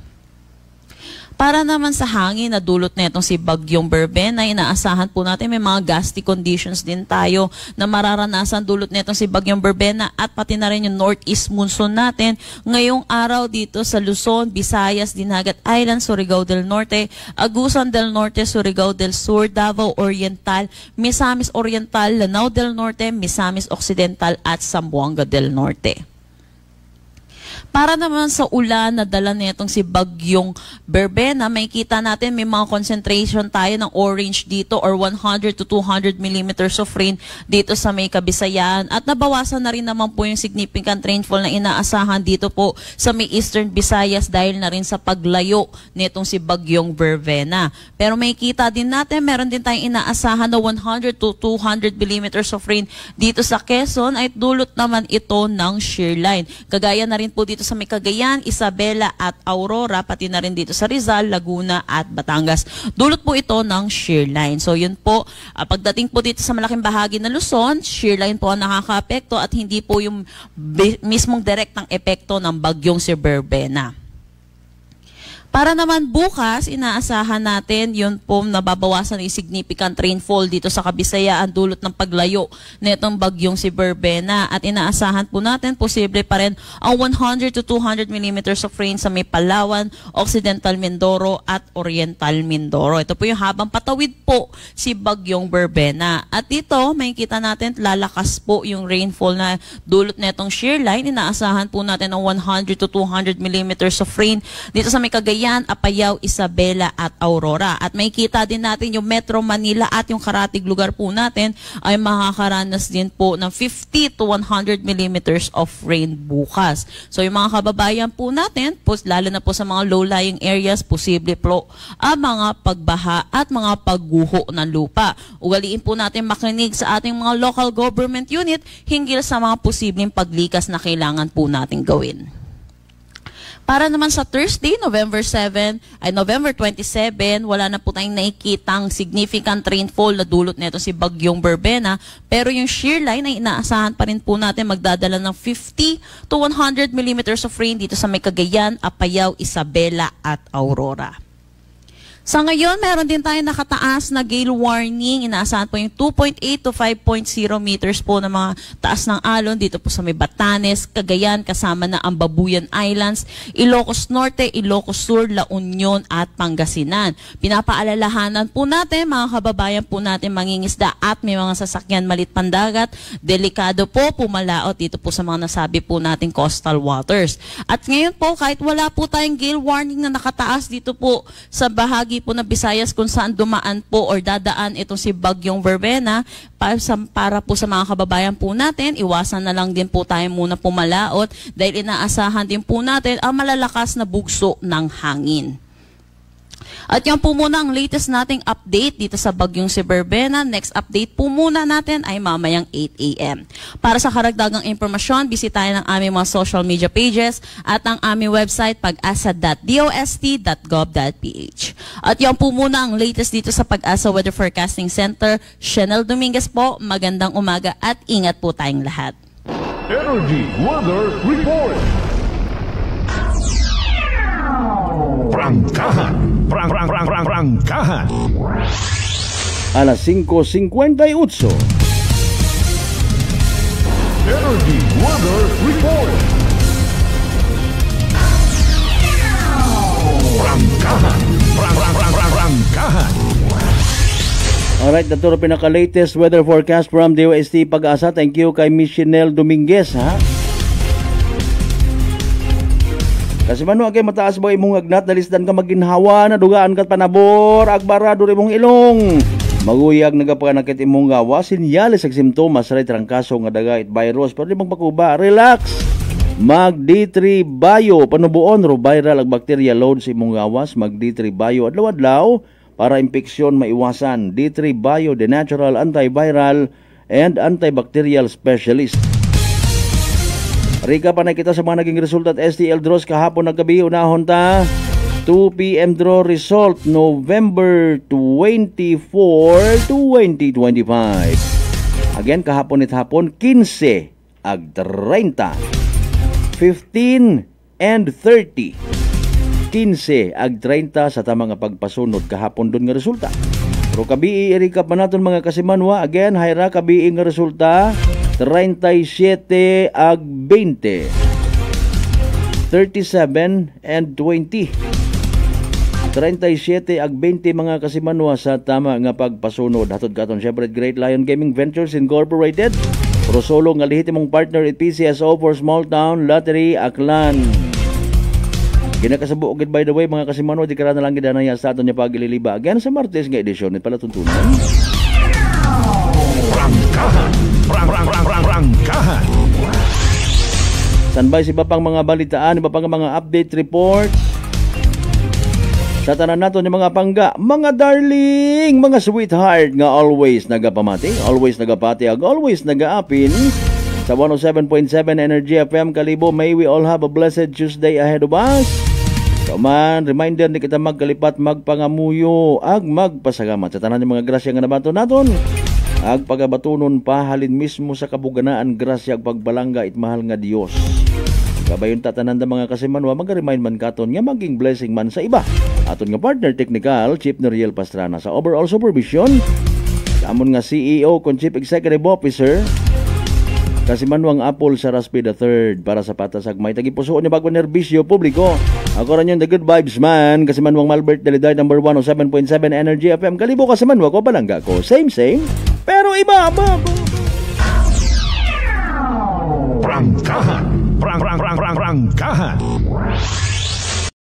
Para naman sa hangin na dulot netong si Bagyong Verbena, inaasahan po natin may mga gusty conditions din tayo na mararanasan dulot netong si Bagyong Verbena at pati na rin yung northeast monsoon natin ngayong araw dito sa Luzon, Visayas, Dinagat Island, Surigao del Norte, Agusan del Norte, Surigao del Sur, Davao Oriental, Misamis Oriental, Lanao del Norte, Misamis Occidental at Zamboanga del Norte. Para naman sa ulan na dala nitong si Bagyong Berbena, may kita natin may mga concentration tayo ng orange dito or 100 to 200 millimeters of rain dito sa may Kabisayan. At nabawasan na rin naman po yung significant rainfall na inaasahan dito po sa may Eastern Visayas dahil na rin sa paglayo nitong si Bagyong Berbena. Pero may kita din natin, meron din tayong inaasahan na 100 to 200 millimeters of rain dito sa Quezon ay dulot naman ito ng shear line. Kagaya na rin po dito sa may Cagayan, Isabela at Aurora, pati na rin dito sa Rizal, Laguna at Batangas. Dulot po ito ng shear line. So yun po, pagdating po dito sa malaking bahagi ng Luzon, shear line po ang nakaka-apekto at hindi po yung mismong direktang epekto ng bagyong si Berbena. Para naman bukas, inaasahan natin yun po nababawasan yung significant rainfall dito sa Kabisayaan dulot ng paglayo nitong bagyong si Berbena. At inaasahan po natin posible pa rin ang 100 to 200 millimeters of rain sa may Palawan, Occidental Mindoro at Oriental Mindoro. Ito po yung habang patawid po si bagyong Berbena. At dito, may kita natin lalakas po yung rainfall na dulot nitong shear line. Inaasahan po natin ang 100 to 200 millimeters of rain dito sa may Cagayan, Apayao, Isabela at Aurora. At may kita din natin yung Metro Manila at yung karatig lugar po natin ay makakaranas din po ng 50 to 100 millimeters of rain bukas. So yung mga kababayan po natin, lalo na po sa mga low-lying areas, posible po ang mga pagbaha at mga pagguho ng lupa. Ugaliin po natin makinig sa ating mga local government unit hinggil sa mga posibleng paglikas na kailangan po natin gawin. Para naman sa Thursday, November 27, wala na po tayong nakikitang significant rainfall na dulot nito si Bagyong Berbena. Pero yung shear line ay inaasahan pa rin po natin magdadala ng 50 to 100 millimeters of rain dito sa may Cagayan, Apayao, Isabela at Aurora. Sa ngayon, meron din tayong nakataas na gale warning. Inaasahan po yung 2.8 to 5.0 meters po na mga taas ng alon dito po sa may Batanes, Cagayan, kasama na ang Babuyan Islands, Ilocos Norte, Ilocos Sur, La Union at Pangasinan. Pinapaalalahanan po natin, mga kababayan po natin mangingisda at may mga sasakyan malit pandagat, delikado po pumalaot dito po sa mga nasabi po nating coastal waters. At ngayon po, kahit wala po tayong gale warning na nakataas dito po sa bahagi po na Visayas kung saan dumaan po or dadaan itong si Bagyong Berbena, para po sa mga kababayan po natin, iwasan na lang din po tayo muna pumalaot dahil inaasahan din po natin ang malalakas na bugso ng hangin. At yan po muna ang latest nating update dito sa bagyong si Berbena. Next update po muna natin ay mamayang 8 a.m. Para sa karagdagang impormasyon, bisitahin ang aming mga social media pages at ang aming website pag-asa.dost.gov.ph. At yan po muna ang latest dito sa Pag-asa Weather Forecasting Center. Chanel Dominguez po, magandang umaga at ingat po tayong lahat. Energy Weather Report. Prangkahan. Prangkahan. Alas 5:58. Energy Weather Report. Prangkahan. Prangkahan. Alright, ito na pinaka-latest weather forecast from DOST Pag-asa. Thank you kay Miss Chanel Dominguez, ha? Kasi mano agay mataas ba imong agnat, nalisdan ka maginhawa, nadugaan kat panabor, agbara duri mong ilong. Maguyag nagapanakit imong gawa, sinyales ag simptomas, ray trangkaso nga daga it virus, pero di mong pakuba, relax. Mag D3 Bio, panubuon ro viral ag bacteria load sa imong gawas, mag D3 Bio adlaw-adlaw para impeksyon maiwasan. D3 Bio, the natural antiviral and antibacterial specialist. Rika pa na kita sa mga naging resulta at STL draws kahapon na gabi. Unahon ta 2 p.m. draw result November 24, 2025. Again kahapon at hapon 15 ag 30, 15 and 30. 15 ag 30 sa tamang pagpasunod kahapon doon nga resulta. Pero kabi i-recap pa natin mga kasimanwa. Again, hayra kabi nga resulta 37 ag 20, 37 and 20. 37 ag 20 mga kasimanwa sa tama nga pagpasunod. Hatod katon syempre Great Lion Gaming Ventures Incorporated, Prosolo nga lehitimong partner at PCSO for Small Town Lottery Aklan. Ginakasabo agad by the way mga kasimano, di kara na lang gidanaya sa aton niya pagililiba. Again sa Martes nga edisyon ni pala tuntunan. Prangkahan. Standby si pang mga balitaan, iba pang mga update report. Sa tanan nato ni mga pangga, mga darling, mga sweetheart nga always nagapamati, always nagapati, always nagaapin. Sa 107.7 Energy FM Kalibo, may we all have a blessed Tuesday ahead of us. Kaman, reminder ni kita magkalipat, magpangamuyo, ag magpasagamat. Sa tanan ni mga grasya nga nabato naton, ag pagabatunon pahalin mismo sa kabuganaan, grasya ag pagbalangga it mahal nga Dios. Kabayon tatanan da mga kasimanwa, mag-remind man katon nga maging blessing man sa iba. Aton nga partner technical, Chief Noriel Pastrana. Sa overall supervision, sa amon nga CEO kon Chief Executive Officer, kasimanwang Apple sa Raspi III para sa patasag may tagipusoon niya bago nerbisyo publiko. Ako rin yung the good vibes man, kasimanwang Malbert Deliday number 107.7 Energy FM Kalibo, kasimanwa ko balangga ko. Same, pero iba. Prangkahan.